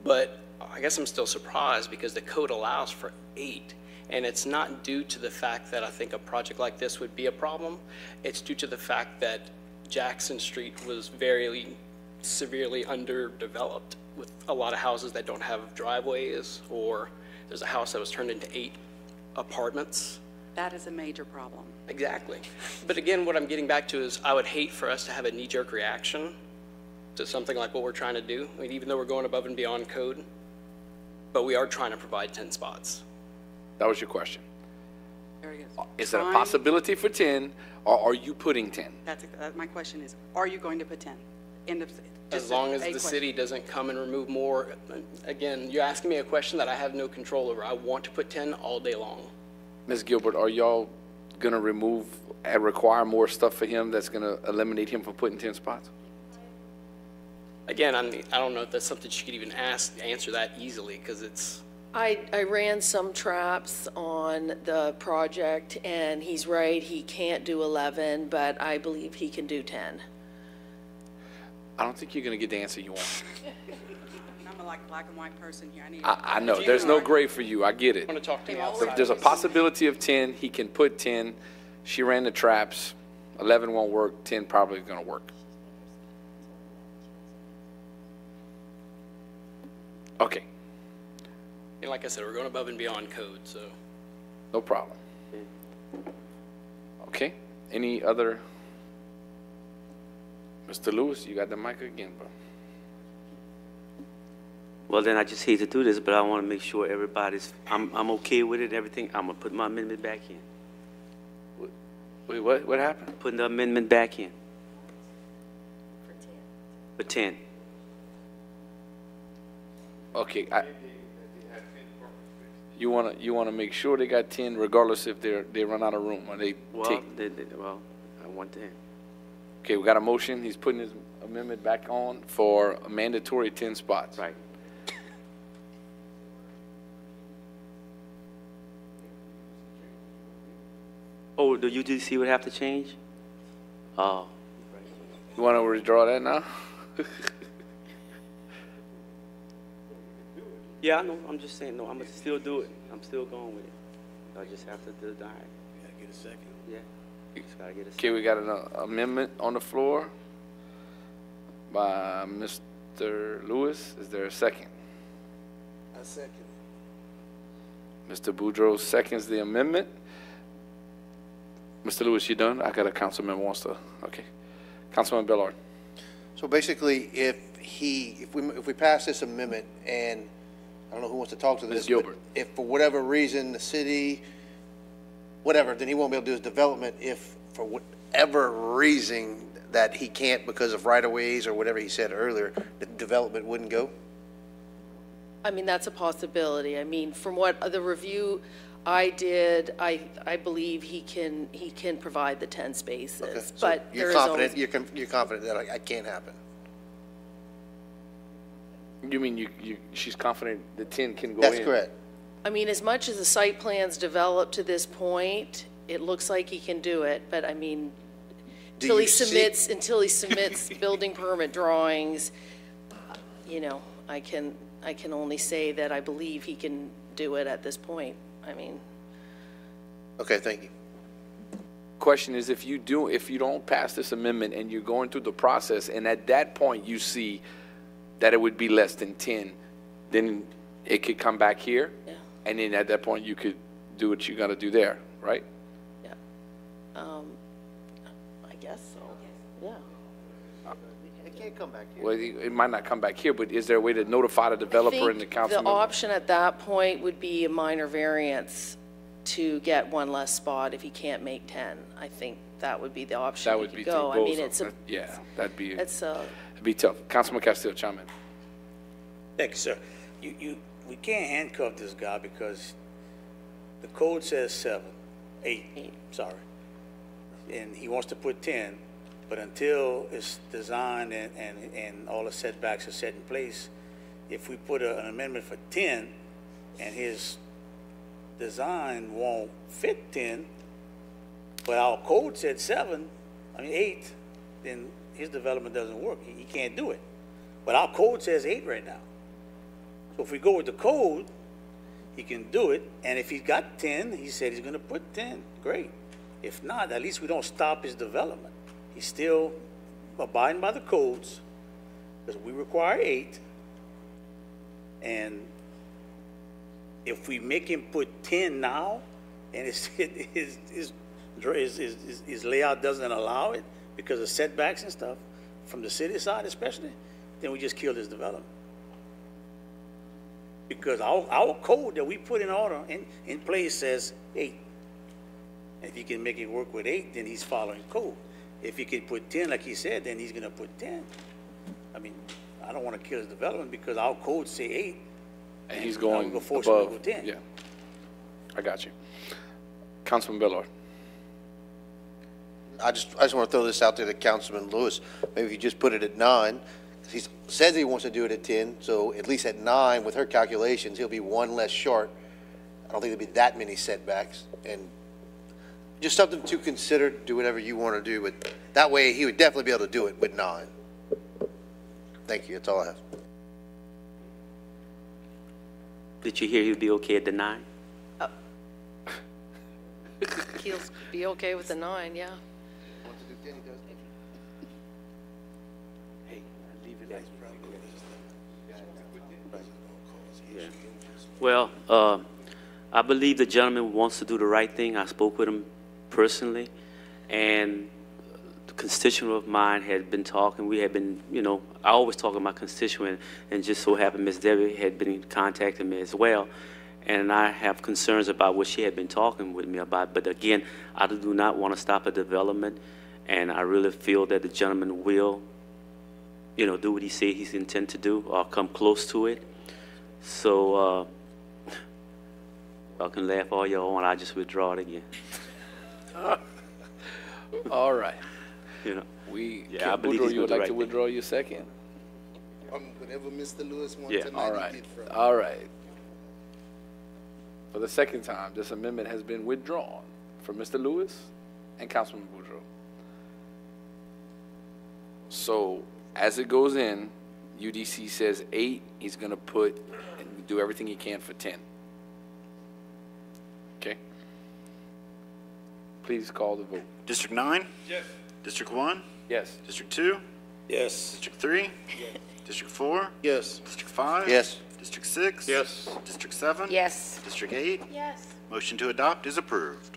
but I guess I'm still surprised because the code allows for 8. And it's not due to the fact that I think a project like this would be a problem. It's due to the fact that Jackson Street was very severely underdeveloped with a lot of houses that don't have driveways, or there's a house that was turned into 8 apartments. That is a major problem. Exactly. But again, what I'm getting back to is I would hate for us to have a knee-jerk reaction to something like what we're trying to do. I mean, even though we're going above and beyond code, but we are trying to provide 10 spots. That was your question. Very good. Is it a possibility for 10, or are you putting 10? My question is, are you going to put 10? End of, As long as the city doesn't come and remove more. Again, you're asking me a question that I have no control over. I want to put 10 all day long. Ms. Gilbert, are y'all going to remove and require more stuff for him that's going to eliminate him from putting 10 spots? Again, I don't know if that's something she could even answer that easily, because it's... I ran some traps on the project, and he's right, he can't do 11, but I believe he can do 10. I don't think you're going to get the answer you want. I'm a black and white person here. I know. There's no gray for you. I get it. I want to talk to me outside. There's a possibility of 10. He can put 10. She ran the traps. 11 won't work. 10 probably going to work. Okay. And like I said, we're going above and beyond code, so. No problem. Okay. Any other? Mr. Lewis, you got the mic again, bro. Well, then I just hate to do this, but I want to make sure everybody's, I'm okay with it and everything. I'm going to put my amendment back in. Wait, what happened? Putting the amendment back in. For 10. Okay. You wanna make sure they got 10 regardless if they run out of room or they take. Well, I want 10. Okay, we got a motion. He's putting his amendment back on for a mandatory 10 spots. Right. Oh, the UDC would have to change? Oh. You want to withdraw that now? Yeah, I know. I'm just saying, no, I'm going to still do it. I'm still going with it. I just have to deny it. You gotta get a second. Yeah. Just gotta get a second. Okay, we got an amendment on the floor by Mr. Lewis. Is there a second? A second. Mr. Boudreaux seconds the amendment. Mr. Lewis, you done? I got a councilman wants to. Okay. Councilman Bellard. So basically, if we pass this amendment, and I don't know who wants to talk to this, Ms. Gilbert. but if for whatever reason the city, whatever, then he won't be able to do his development. If for whatever reason that he can't because of right-of-ways or whatever he said earlier, the development wouldn't go? I mean, that's a possibility. I mean, from what the review I did, I believe he can provide the 10 spaces. Okay. So but you're confident, you're confident that it can't happen? You mean she's confident the 10 can go in? That's correct. I mean, as much as the site plan's developed to this point, it looks like he can do it, but I mean, until he submits building permit drawings, you know, I can only say that I believe he can do it at this point. I mean. Okay, thank you. Question is, if you don't pass this amendment and you're going through the process, and at that point you see that it would be less than 10, then it could come back here, yeah. And then at that point you could do what you got to do there, right? Yeah. I guess so. Yeah. It can't come back here. Well, it might not come back here, but is there a way to notify the developer and the council? The option at that point would be a minor variance to get one less spot if he can't make 10. I think that would be the option. That would be go. I mean, it's a, yeah, that'd be it'd be tough. Councilman Castillo, chime in. Thank you, sir. We can't handcuff this guy because the code says 8, sorry. And he wants to put 10, but until it's designed and all the setbacks are set in place, if we put an amendment for 10 and his design won't fit 10, but our code said 8, then his development doesn't work. He can't do it. But our code says 8 right now. So if we go with the code, he can do it. And if he's got 10, he said he's going to put 10. Great. If not, at least we don't stop his development. He's still abiding by the codes because we require 8. And if we make him put 10 now, and his layout doesn't allow it because of setbacks and stuff, from the city side especially, then we just kill this development. Because our code that we put in order, in place says 8. If he can make it work with 8, then he's following code. If he can put 10, like he said, then he's gonna put 10. I mean, I don't wanna kill his development because our codes say 8. And he's going I'm gonna force him to above. go 10. Yeah, I got you. Councilman Bellard. I just want to throw this out there to Councilman Lewis. Maybe if you just put it at 9, he says he wants to do it at 10, so at least at 9, with her calculations, he'll be 1 less short. I don't think there'll be that many setbacks, and just something to consider. Do whatever you want to do, but that way he would definitely be able to do it with 9. Thank you. That's all I have. Did you hear he'd be okay at the 9? He'll be okay with the 9, yeah. Well, I believe the gentleman wants to do the right thing. I spoke with him personally, and the constituent of mine had been talking. We had been, you know, I always talk to my constituent, and just so happened Ms. Debbie had been contacting me as well. And I have concerns about what she had been talking with me about. But again, I do not want to stop a development, and I really feel that the gentleman will, you know, do what he said he's intended to do, or come close to it. So y'all can laugh all y'all want. I just withdraw it again. All right. You know. Yeah, I believe you would like to withdraw your second. Whatever Mr. Lewis wants Yeah. tonight. All right. All right. For the second time, this amendment has been withdrawn from Mr. Lewis and Councilman Boudreaux. So as it goes in, UDC says 8, he's gonna put and do everything he can for 10. Okay? Please call the vote. District 9? Yes. District 1? Yes. District 2? Yes. District 3? Yes. District 4? Yes. District 5? Yes. District 6? Yes. District 7? Yes. District 8? Yes. Motion to adopt is approved.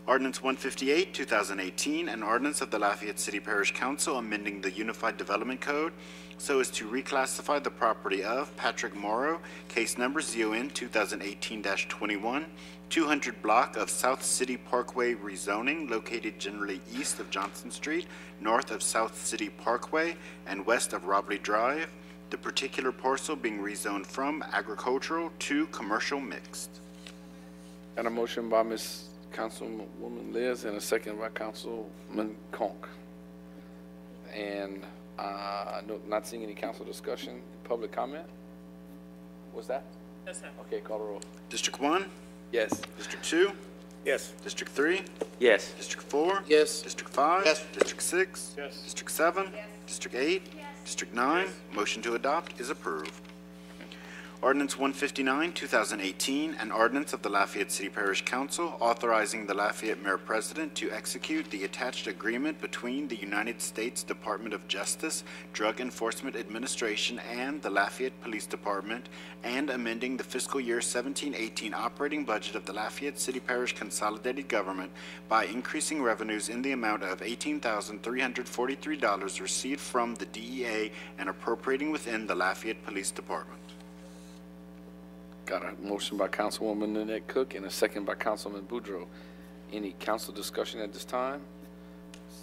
Ordinance 158, 2018, an ordinance of the Lafayette City Parish Council amending the Unified Development Code so as to reclassify the property of Patrick Morrow, case number ZON 2018-21, 200 block of South City Parkway rezoning located generally east of Johnson Street, north of South City Parkway, and west of Robley Drive, the particular parcel being rezoned from agricultural to commercial mixed. Got a motion by Ms. Councilwoman Liz and a second by Councilman Conk. And not seeing any council discussion, public comment? What's that? Yes, sir. Okay, call the roll. District 1? Yes. District 2? Yes. District 3? Yes. District 4? Yes. District 5? Yes. District 6? Yes. District 7? District 8? District 9? Motion to adopt is approved. Ordinance 159, 2018, an ordinance of the Lafayette City Parish Council authorizing the Lafayette Mayor President to execute the attached agreement between the United States Department of Justice, Drug Enforcement Administration, and the Lafayette Police Department, and amending the fiscal year 17-18 operating budget of the Lafayette City Parish Consolidated Government by increasing revenues in the amount of $18,343 received from the DEA and appropriating within the Lafayette Police Department. Got a motion by Councilwoman Nanette Cook and a second by Councilman Boudreaux. Any council discussion at this time?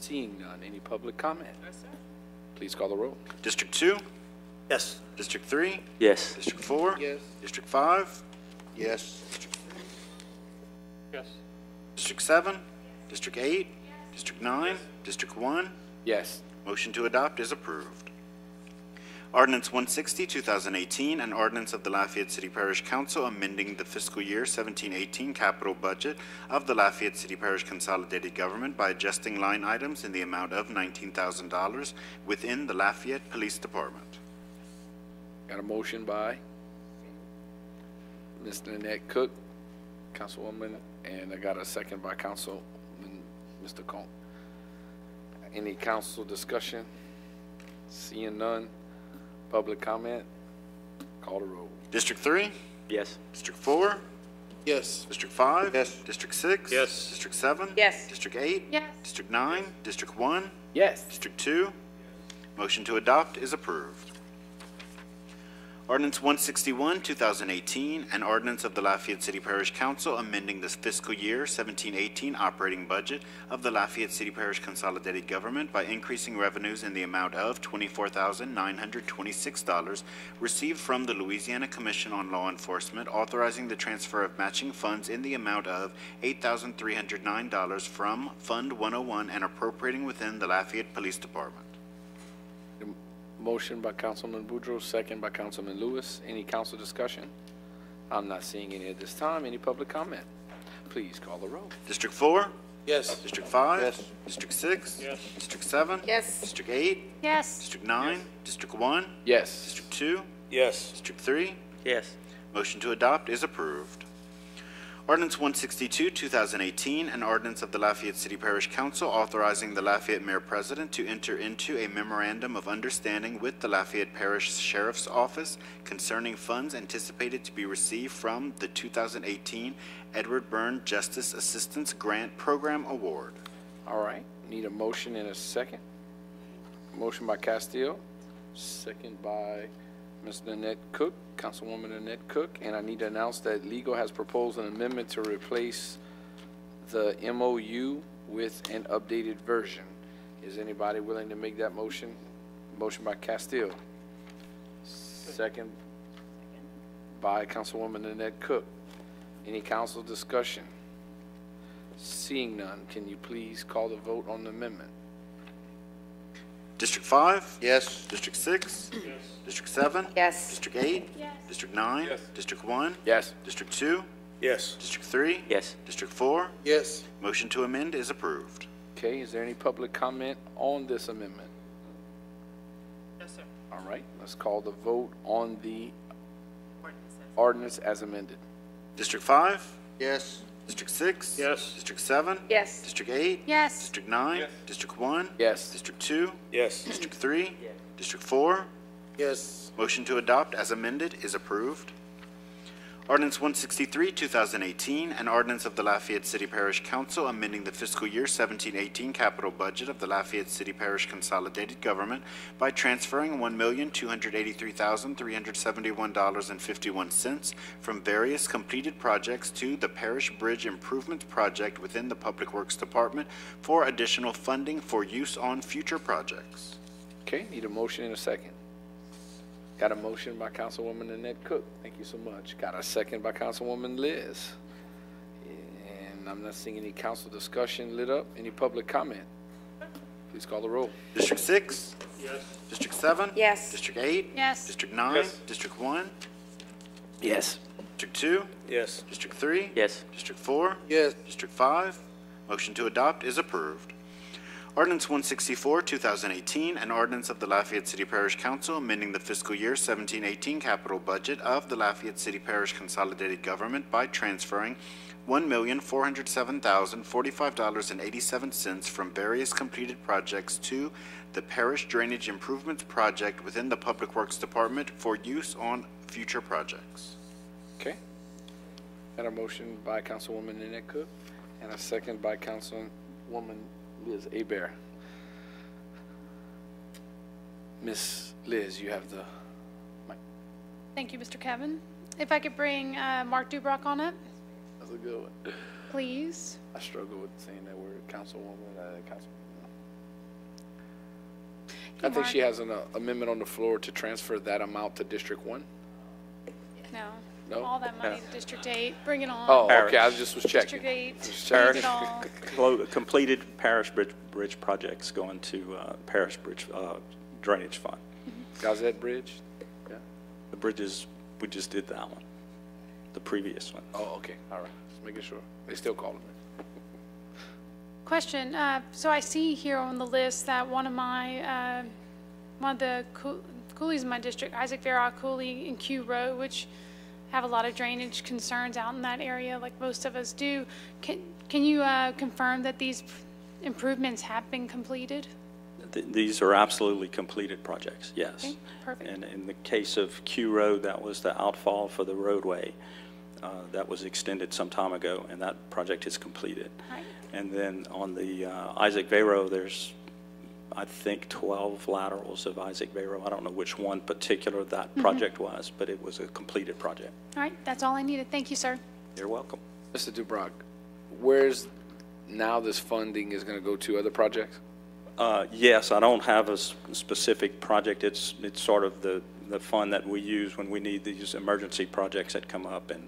Seeing none, any public comment? Yes, sir. Please call the roll. District 2? Yes. District 3? Yes. District 4? Yes. District 5? Yes. Yes. District 7? District 8? District 9? District 1? Yes. Motion to adopt is approved. Ordinance 160, 2018, an ordinance of the Lafayette City Parish Council amending the fiscal year 17-18 capital budget of the Lafayette City Parish Consolidated Government by adjusting line items in the amount of $19,000 within the Lafayette Police Department. Got a motion by Ms. Nanette Cook, Councilwoman, and I got a second by Councilman Mr. Conk. Any council discussion? Seeing none. Public comment? Call the roll. District 3? Yes. District 4? Yes. District 5? Yes. District 6? Yes. District 7? Yes. District 8? Yes. District 9? District 1? Yes. District 2? Motion to adopt is approved. Ordinance 161, 2018, an ordinance of the Lafayette City Parish Council amending the fiscal year 1718 operating budget of the Lafayette City Parish Consolidated Government by increasing revenues in the amount of $24,926 received from the Louisiana Commission on Law Enforcement, authorizing the transfer of matching funds in the amount of $8,309 from Fund 101 and appropriating within the Lafayette Police Department. Motion by Councilman Boudreaux, second by Councilman Lewis. Any council discussion? I'm not seeing any at this time. Any public comment? Please call the roll. District 4? Yes. District 5? Yes. District 6? Yes. District 7? Yes. District 8? Yes. District 9? District 1? Yes. District 2? Yes. District 3? Yes. Motion to adopt is approved. Ordinance 162, 2018, an ordinance of the Lafayette City Parish Council authorizing the Lafayette Mayor President to enter into a memorandum of understanding with the Lafayette Parish Sheriff's Office concerning funds anticipated to be received from the 2018 Edward Byrne Justice Assistance Grant Program Award. All right. Need a motion and a second. Motion by Castile, second by Ms. Nanette Cook, Councilwoman Nanette Cook, and I need to announce that legal has proposed an amendment to replace the MOU with an updated version. Is anybody willing to make that motion? Motion by Castile. Second by Councilwoman Nanette Cook. Any council discussion? Seeing none, can you please call the vote on the amendment? District 5? Yes. District 6? Yes. District 7? Yes. District 8? Yes. District 9? Yes. District 1? Yes. District 2? Yes. District 3? Yes. District 4? Yes. Motion to amend is approved. Okay, is there any public comment on this amendment? Yes, sir. All right, let's call the vote on the ordinance as amended. District 5? Yes. District 6? Yes. District 7? Yes. District 8? Yes. District 9? Yes. District 1? Yes. District 2? Yes. District 3? District 4? Yes. Motion to adopt as amended is approved. Ordinance 163, 2018, an ordinance of the Lafayette City Parish Council amending the fiscal year 1718 capital budget of the Lafayette City Parish Consolidated Government by transferring $1,283,371.51 from various completed projects to the Parish Bridge Improvement Project within the Public Works Department for additional funding for use on future projects. Okay, need a motion and a second. Got a motion by Councilwoman Annette Cook. Thank you so much. Got a second by Councilwoman Liz. And I'm not seeing any council discussion lit up. Any public comment? Please call the roll. District 6? Yes. District 7? Yes. District 8? Yes. District 9? Yes. District 1? Yes. District 2? Yes. District 3? Yes. District 4? Yes. District 5? Motion to adopt is approved. Ordinance 164, 2018, an ordinance of the Lafayette City Parish Council amending the fiscal year 1718 capital budget of the Lafayette City Parish Consolidated Government by transferring $1,407,045.87 from various completed projects to the Parish Drainage Improvements Project within the Public Works Department for use on future projects. Okay. Got a motion by Councilwoman Annette Cook and a second by Councilwoman Liz Hebert. Miss Liz, you have the mic. Thank you, Mr. Kevin. If I could bring Mark Dubrock on up, That's a good one. please. I struggle with saying that word, Councilwoman. I think she has an amendment on the floor to transfer that amount to District 1. No. No? All that money to District 8, bring it on. Oh, okay, I just was checking. District 8, Just bring checking. it all. Completed parish bridge projects going to parish bridge drainage fund. Gazette Bridge? Yeah. The bridges, we just did that one, the previous one. Oh, okay, all right, just making sure. They still call them it. Question, so I see here on the list that one of the coolies in my district, Isaac Verrock Cooley in Q Road, which have a lot of drainage concerns out in that area, like most of us do. Can you confirm that these improvements have been completed? These are absolutely completed projects, yes. Okay, perfect. And in the case of Q Road, that was the outfall for the roadway. That was extended some time ago, and that project is completed. Right. And then on the Isaac Vero, there's, I think, 12 laterals of Isaac Vero. I don't know which one particular that project was, but it was a completed project. All right, that's all I needed. Thank you, sir. You're welcome. Mr. Dubrock, where's now this funding is going to go to other projects? Yes, I don't have a specific project. It's sort of the fund that we use when we need these emergency projects that come up and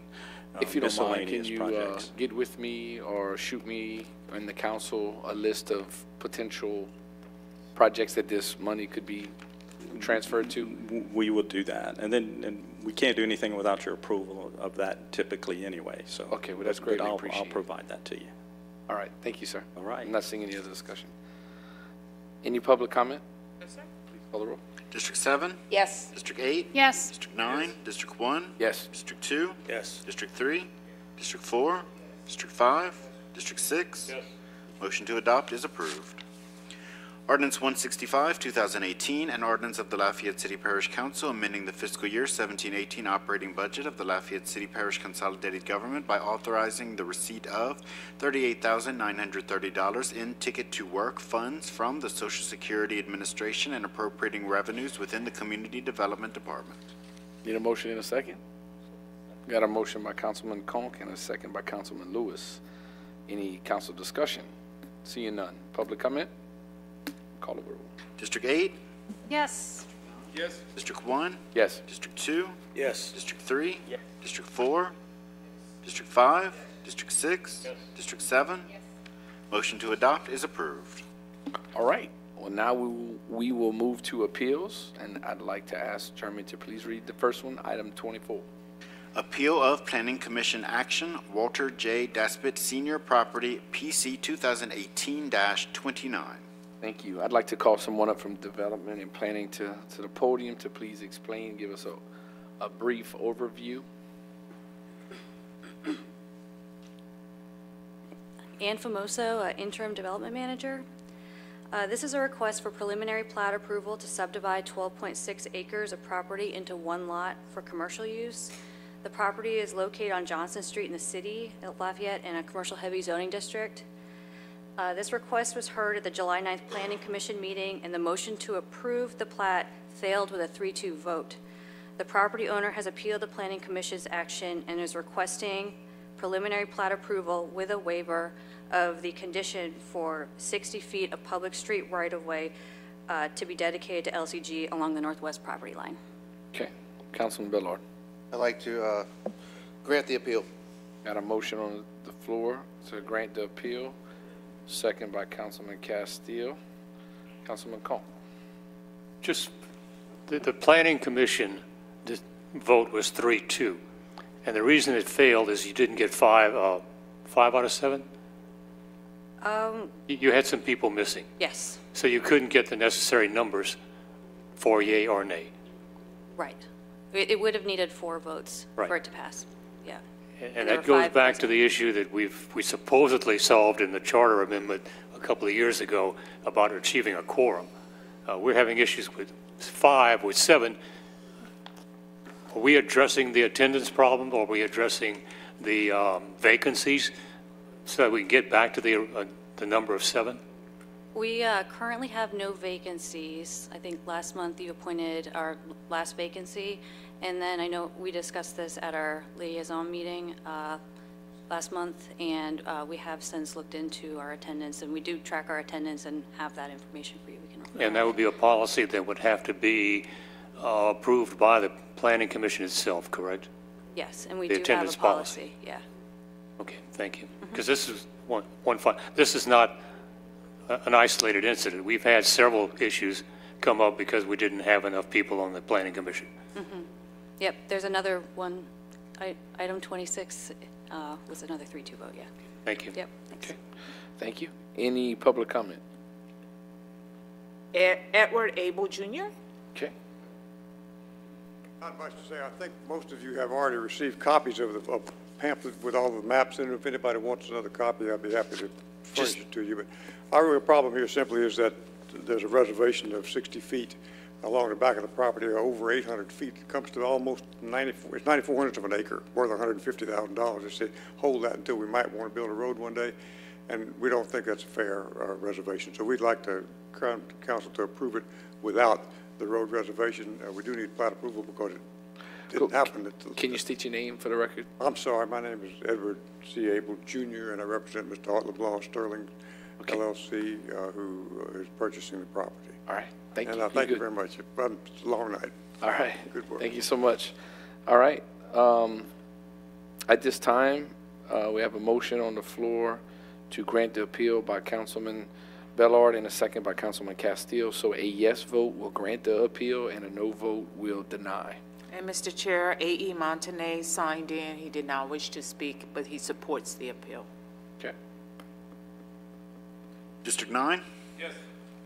if you don't mind, can miscellaneous you projects. get with me or shoot me and the council a list of potential projects that this money could be transferred to? We will do that. And we can't do anything without your approval of that typically anyway. So okay, well, that's great. I'll Appreciate provide that to you. All right. Thank you, sir. All right. I'm not seeing any other discussion. Any public comment? Yes, sir. Please call the roll. District 7? Yes. District 8? Yes. District 9? District 1? Yes. District 2? Yes. District 3? District 4? District 5? District 6? Yes. Motion to adopt is approved. Ordinance 165, 2018, an ordinance of the Lafayette City Parish Council amending the fiscal year 17-18 operating budget of the Lafayette City Parish Consolidated Government by authorizing the receipt of $38,930 in Ticket to Work funds from the Social Security Administration and appropriating revenues within the Community Development Department. Need a motion in a second? Got a motion by Councilman Conk and a second by Councilman Lewis. Any council discussion? Seeing none. Public comment? Call the roll. District 8? Yes. Yes. District 1? Yes. District 2? Yes. District 3? Yes. District 4? District 5? District 6? Yes. District 7? Yes. Motion to adopt is approved. All right. Well, now we will move to appeals, and I'd like to ask Chairman to please read the first one, item 24. Appeal of Planning Commission Action, Walter J. Daspit Senior Property, PC 2018-29. Thank you. I'd like to call someone up from Development and Planning to the podium to please explain, give us a brief overview. Ann Famoso, Interim Development Manager. This is a request for preliminary plat approval to subdivide 12.6 acres of property into one lot for commercial use. The property is located on Johnson Street in the city of Lafayette in a commercial heavy zoning district. This request was heard at the July 9th Planning Commission meeting, and the motion to approve the plat failed with a 3-2 vote. The property owner has appealed the Planning Commission's action and is requesting preliminary plat approval with a waiver of the condition for 60 feet of public street right-of-way to be dedicated to LCG along the northwest property line. Okay. Councilman Bellard. I'd like to grant the appeal. Got a motion on the floor to grant the appeal. Second by Councilman Castile. Councilman Conk. Just, the Planning Commission, the vote was 3-2. And the reason it failed is you didn't get 5 out of 7? You had some people missing. Yes. So you couldn't get the necessary numbers for yea or nay. Right. It would have needed 4 votes Right. for it to pass. Yeah. And that goes back to the issue that we supposedly solved in the charter amendment a couple of years ago about achieving a quorum. We're having issues with 5, with 7. Are we addressing the attendance problem, or are we addressing the vacancies so that we can get back to the number of 7? We currently have no vacancies. I think last month you appointed our last vacancy, and then I know we discussed this at our liaison meeting last month, and we have since looked into our attendance, and we do track our attendance and have that information for you. We can. And that would be a policy that would have to be approved by the Planning Commission itself, correct? Yes, and we The do have a attendance policy. Yeah. Okay, thank you. Because this is this is not an isolated incident. We've had several issues come up because we didn't have enough people on the Planning Commission. Mm-hmm. Yep, there's another one. Item 26 was another 3-2 vote, yeah. Thank you. Yep. Thanks. Okay. Thank you. Any public comment? Edward Abel Jr. Okay. Not much to say. I think most of you have already received copies of the pamphlet with all the maps in it. If anybody wants another copy, I'd be happy to furnish it to you. But our real problem here simply is that there's a reservation of 60 feet along the back of the property, over 800 feet. It comes to almost 94, it's 9/400 of an acre, worth $150,000. They said, hold that until we might want to build a road one day, and we don't think that's a fair reservation. So we'd like the council to approve it without the road reservation. We do need plat approval because it didn't happen. Can you state your name for the record? I'm sorry, my name is Edward C. Abel Jr., and I represent Mr. Art LeBlanc Sterling, LLC, who is purchasing the property. All right, thank you. And I thank you very much. It's a long night. All right. Good work. Thank you so much. All right. At this time, we have a motion on the floor to grant the appeal by Councilman Bellard and a second by Councilman Castile. So a yes vote will grant the appeal and a no vote will deny. And Mr. Chair, A.E. Montanez signed in. He did not wish to speak, but he supports the appeal. Okay. District 9? Yes.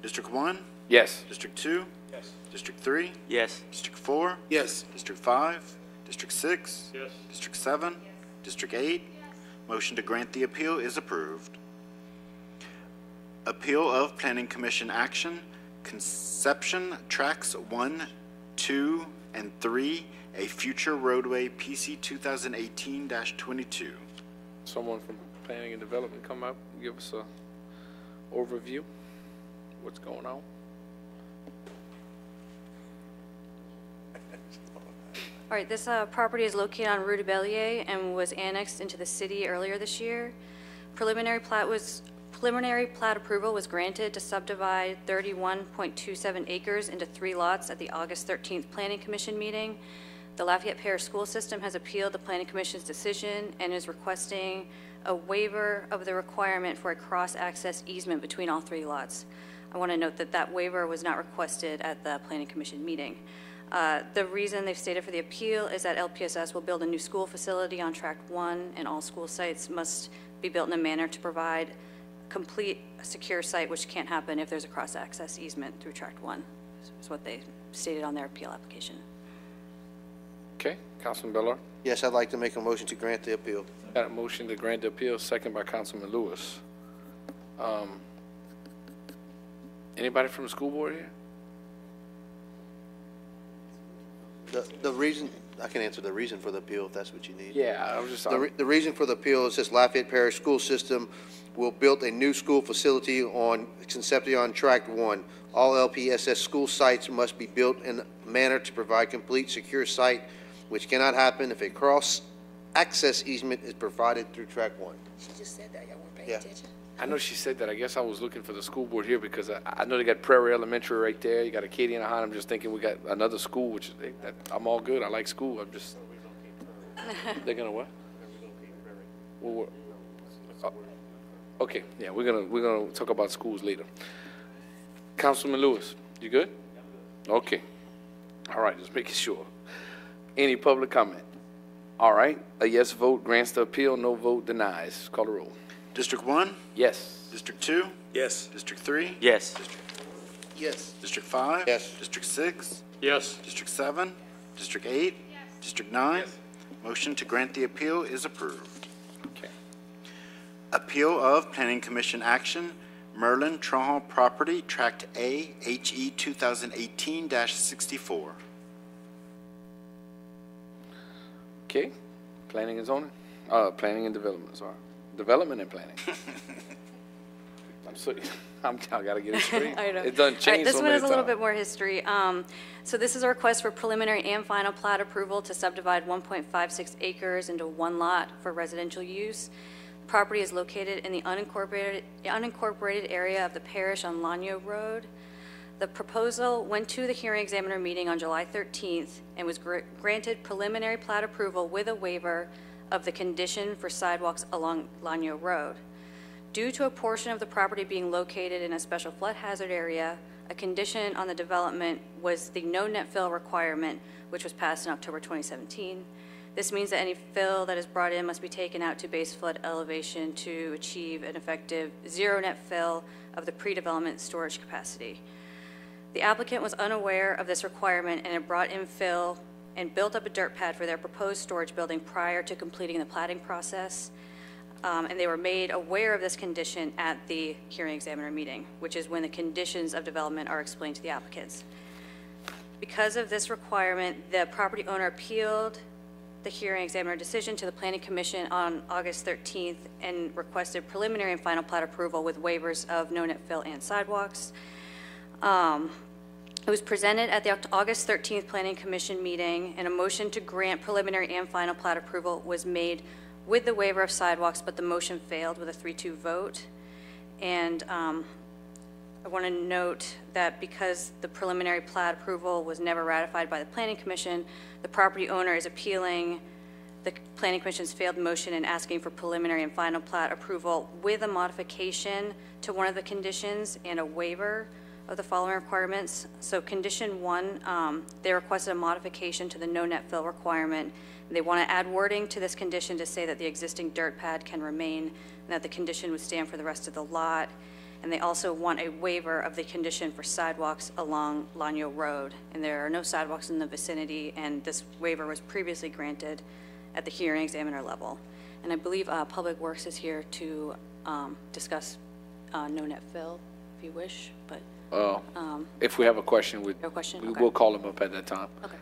District 1? Yes. District 2? Yes. District 3? Yes. District 4? Yes. District 5? District 6? Yes. District 7? District 8? Motion to grant the appeal is approved. Appeal of Planning Commission action, Conception Tracks 1, 2, and 3, a future roadway PC 2018-22. Someone from Planning and Development come up and give us a overview. What's going on? All right, this property is located on Rue de Bellier and was annexed into the city earlier this year. Preliminary plat approval was granted to subdivide 31.27 acres into 3 lots at the August 13th Planning Commission meeting. The Lafayette Parish School System has appealed the Planning Commission's decision and is requesting a waiver of the requirement for a cross-access easement between all 3 lots. I want to note that that waiver was not requested at the Planning Commission meeting. The reason they've stated for the appeal is that LPSS will build a new school facility on Tract 1, and all school sites must be built in a manner to provide complete secure site, which can't happen if there's a cross-access easement through Tract 1, is what they stated on their appeal application. Okay, Councilman Bellard. Yes, I'd like to make a motion to grant the appeal. Got a motion to grant the appeal, second by Councilman Lewis. Anybody from the school board here? The reason, I can answer the reason for the appeal if that's what you need. Yeah, I was just... The reason for the appeal is this: Lafayette Parish School System will build a new school facility on Concepcion Tract 1. All LPSS school sites must be built in a manner to provide complete secure site, which cannot happen if a cross-access easement is provided through Tract 1. She just said that. Y'all weren't paying attention. I know she said that. I guess I was looking for the school board here because I know they got Prairie Elementary right there. You got Acadian High. I'm just thinking we got another school, which I'm all good. I like school. I'm just... They're gonna what? Well, okay, yeah, we're gonna talk about schools later. Councilman Lewis, you good? Okay. All right, just making sure. Any public comment? All right, a yes vote grants the appeal, no vote denies. Call the roll. District 1? Yes. District 2? Yes. District 3? Yes. Yes. District 5? Yes. District 6? Yes. District 7? District 8? District 9? Motion to grant the appeal is approved. Okay. Appeal of Planning Commission action, Merlin Trahan Property, Tract A, HE 2018-64. Okay, planning and zoning, planning and development, sorry. Development and planning. I gotta get it straight. I know. It doesn't change. All right, this so one many has a little times. bit more history. So this is a request for preliminary and final plat approval to subdivide 1.56 acres into 1 lot for residential use. Property is located in the unincorporated area of the parish on Lanyo Road. The proposal went to the hearing examiner meeting on July 13th and was granted preliminary plat approval with a waiver of the condition for sidewalks along Lanyo Road. Due to a portion of the property being located in a special flood hazard area, a condition on the development was the no net fill requirement, which was passed in October 2017. This means that any fill that is brought in must be taken out to base flood elevation to achieve an effective 0 net fill of the pre-development storage capacity. The applicant was unaware of this requirement and had brought in fill and built up a dirt pad for their proposed storage building prior to completing the platting process. and they were made aware of this condition at the hearing examiner meeting, which is when the conditions of development are explained to the applicants. Because of this requirement, the property owner appealed the hearing examiner decision to the Planning Commission on August 13th and requested preliminary and final plat approval with waivers of no net fill and sidewalks. It was presented at the August 13th Planning Commission meeting, and a motion to grant preliminary and final plat approval was made with the waiver of sidewalks, but the motion failed with a 3-2 vote. And I want to note that because the preliminary plat approval was never ratified by the Planning Commission, the property owner is appealing the Planning Commission's failed motion and asking for preliminary and final plat approval with a modification to one of the conditions and a waiver of the following requirements. So condition 1, they requested a modification to the no net fill requirement. They want to add wording to this condition to say that the existing dirt pad can remain and that the condition would stand for the rest of the lot. And they also want a waiver of the condition for sidewalks along Lanyo Road. And there are no sidewalks in the vicinity, and this waiver was previously granted at the hearing examiner level. And I believe Public Works is here to discuss no net fill, if you wish, but. If we have a question, we will call them up at that time. Okay.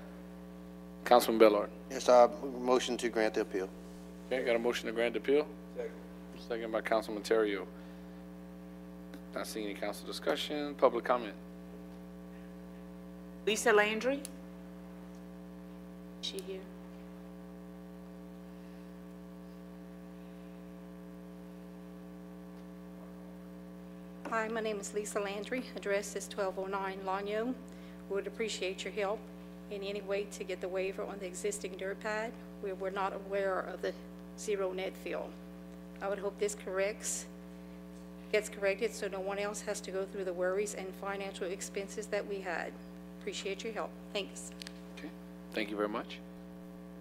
Councilman Bellard. Yes, motion to grant the appeal. Okay, got a motion to grant the appeal? Second by Councilman Terrio. Not seeing any council discussion. Public comment. Lisa Landry? Is she here? Hi, my name is Lisa Landry. Address is 1209 Lanyo. Would appreciate your help in any way to get the waiver on the existing dirt pad. We were not aware of the zero net fill. I would hope this gets corrected so no one else has to go through the worries and financial expenses that we had. Appreciate your help. Thanks. Okay, thank you very much.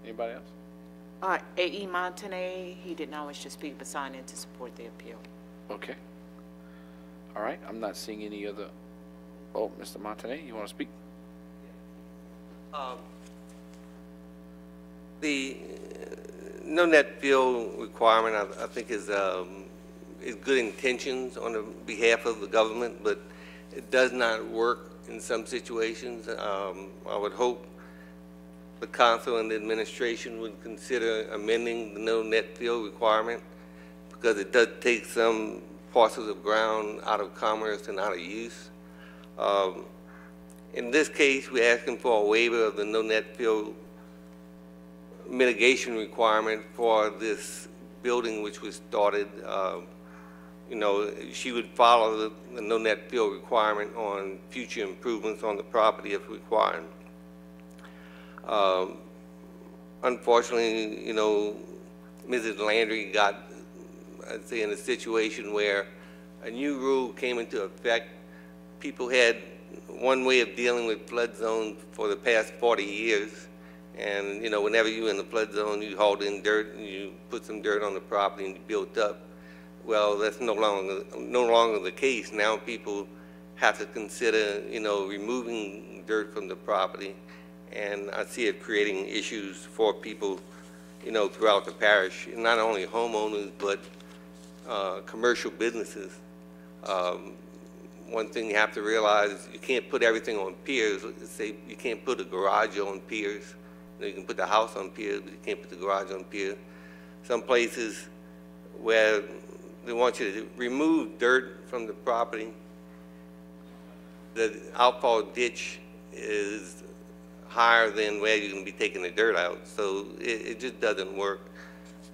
Anybody else? A.E. Montanay, he did not wish to speak but signed in to support the appeal. Okay. All right, I'm not seeing any other. Oh, Mr. Montanay, you want to speak? The no net fill requirement, I think, is good intentions on the behalf of the government, but it does not work in some situations. I would hope the council and the administration would consider amending the no net fill requirement, because it does take some parcels of ground out of commerce and out of use. In this case, we're asking for a waiver of the no net fill mitigation requirement for this building which was started. You know, she would follow the no net fill requirement on future improvements on the property if required. Unfortunately, you know, Mrs. Landry got, I'd say, in a situation where a new rule came into effect. People had one way of dealing with flood zones for the past 40 years. And, you know, whenever you're in the flood zone, you hauled in dirt and you put some dirt on the property and you built up. Well, that's no longer the case. Now people have to consider, you know, removing dirt from the property. And I see it creating issues for people, you know, throughout the parish, not only homeowners, but commercial businesses. One thing you have to realize is you can't put everything on piers. Let's say you can't put a garage on piers. You can put the house on piers, but you can't put the garage on piers. Some places where they want you to remove dirt from the property, the outfall ditch is higher than where you can be taking the dirt out. So it just doesn't work.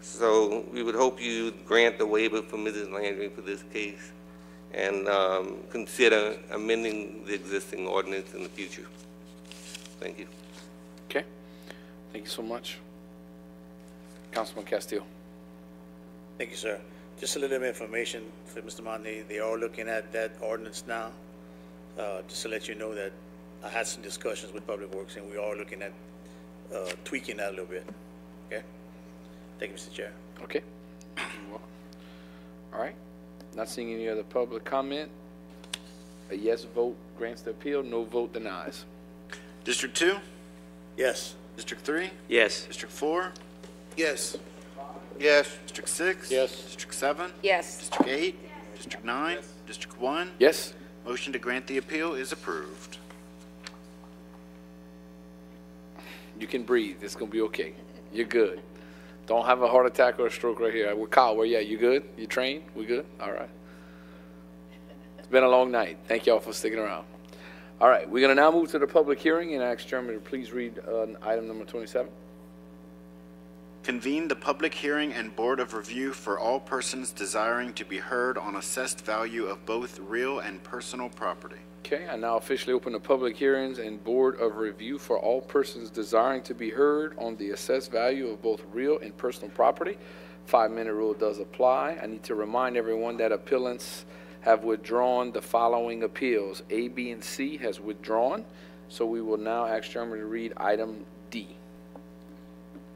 So we would hope you grant the waiver for Mrs. Landry for this case and consider amending the existing ordinance in the future. Thank you. Okay. Thank you so much. Councilman Castillo. Thank you, sir. Just a little bit of information for Mr. Monday. They are looking at that ordinance now. Just to let you know that I had some discussions with Public Works, and we are looking at tweaking that a little bit. Okay? Thank you, Mr. Chair. Okay. You're welcome. All right. Not seeing any other public comment. A yes vote grants the appeal. No vote denies. District 2? Yes. District 3? Yes. District 4? Yes. Yes. District 6? Yes. District 7? Yes. District 8? District 9? District 1? Yes. Motion to grant the appeal is approved. You can breathe. It's going to be okay. You're good. Don't have a heart attack or a stroke right here. Kyle, where you at? You good? You trained? We good? All right. It's been a long night. Thank y'all for sticking around. All right. We're going to now move to the public hearing and ask Chairman to please read item number 27. Convene the public hearing and board of review for all persons desiring to be heard on assessed value of both real and personal property. Okay, I now officially open the public hearings and board of review for all persons desiring to be heard on the assessed value of both real and personal property. 5-minute rule does apply. I need to remind everyone that appellants have withdrawn the following appeals. A, B, and C has withdrawn. So we will now ask Chairman to read item D.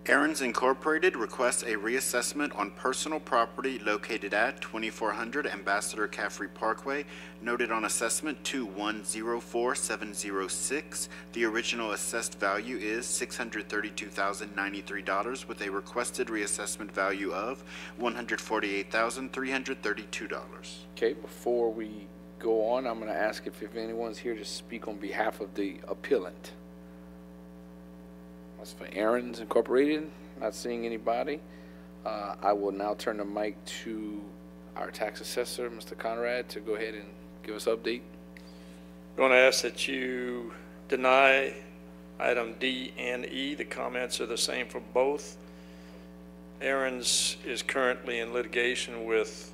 Aaron's Incorporated requests a reassessment on personal property located at 2400 Ambassador Caffrey Parkway, noted on assessment 2104706. The original assessed value is $632,093 with a requested reassessment value of $148,332. Okay, before we go on, I'm going to ask if anyone's here to speak on behalf of the appellant. That's for Aaron's Incorporated. Not seeing anybody. I will now turn the mic to our tax assessor, Mr. Conrad, to go ahead and give us an update. I'm going to ask that you deny item D and E. The comments are the same for both. Aaron's is currently in litigation with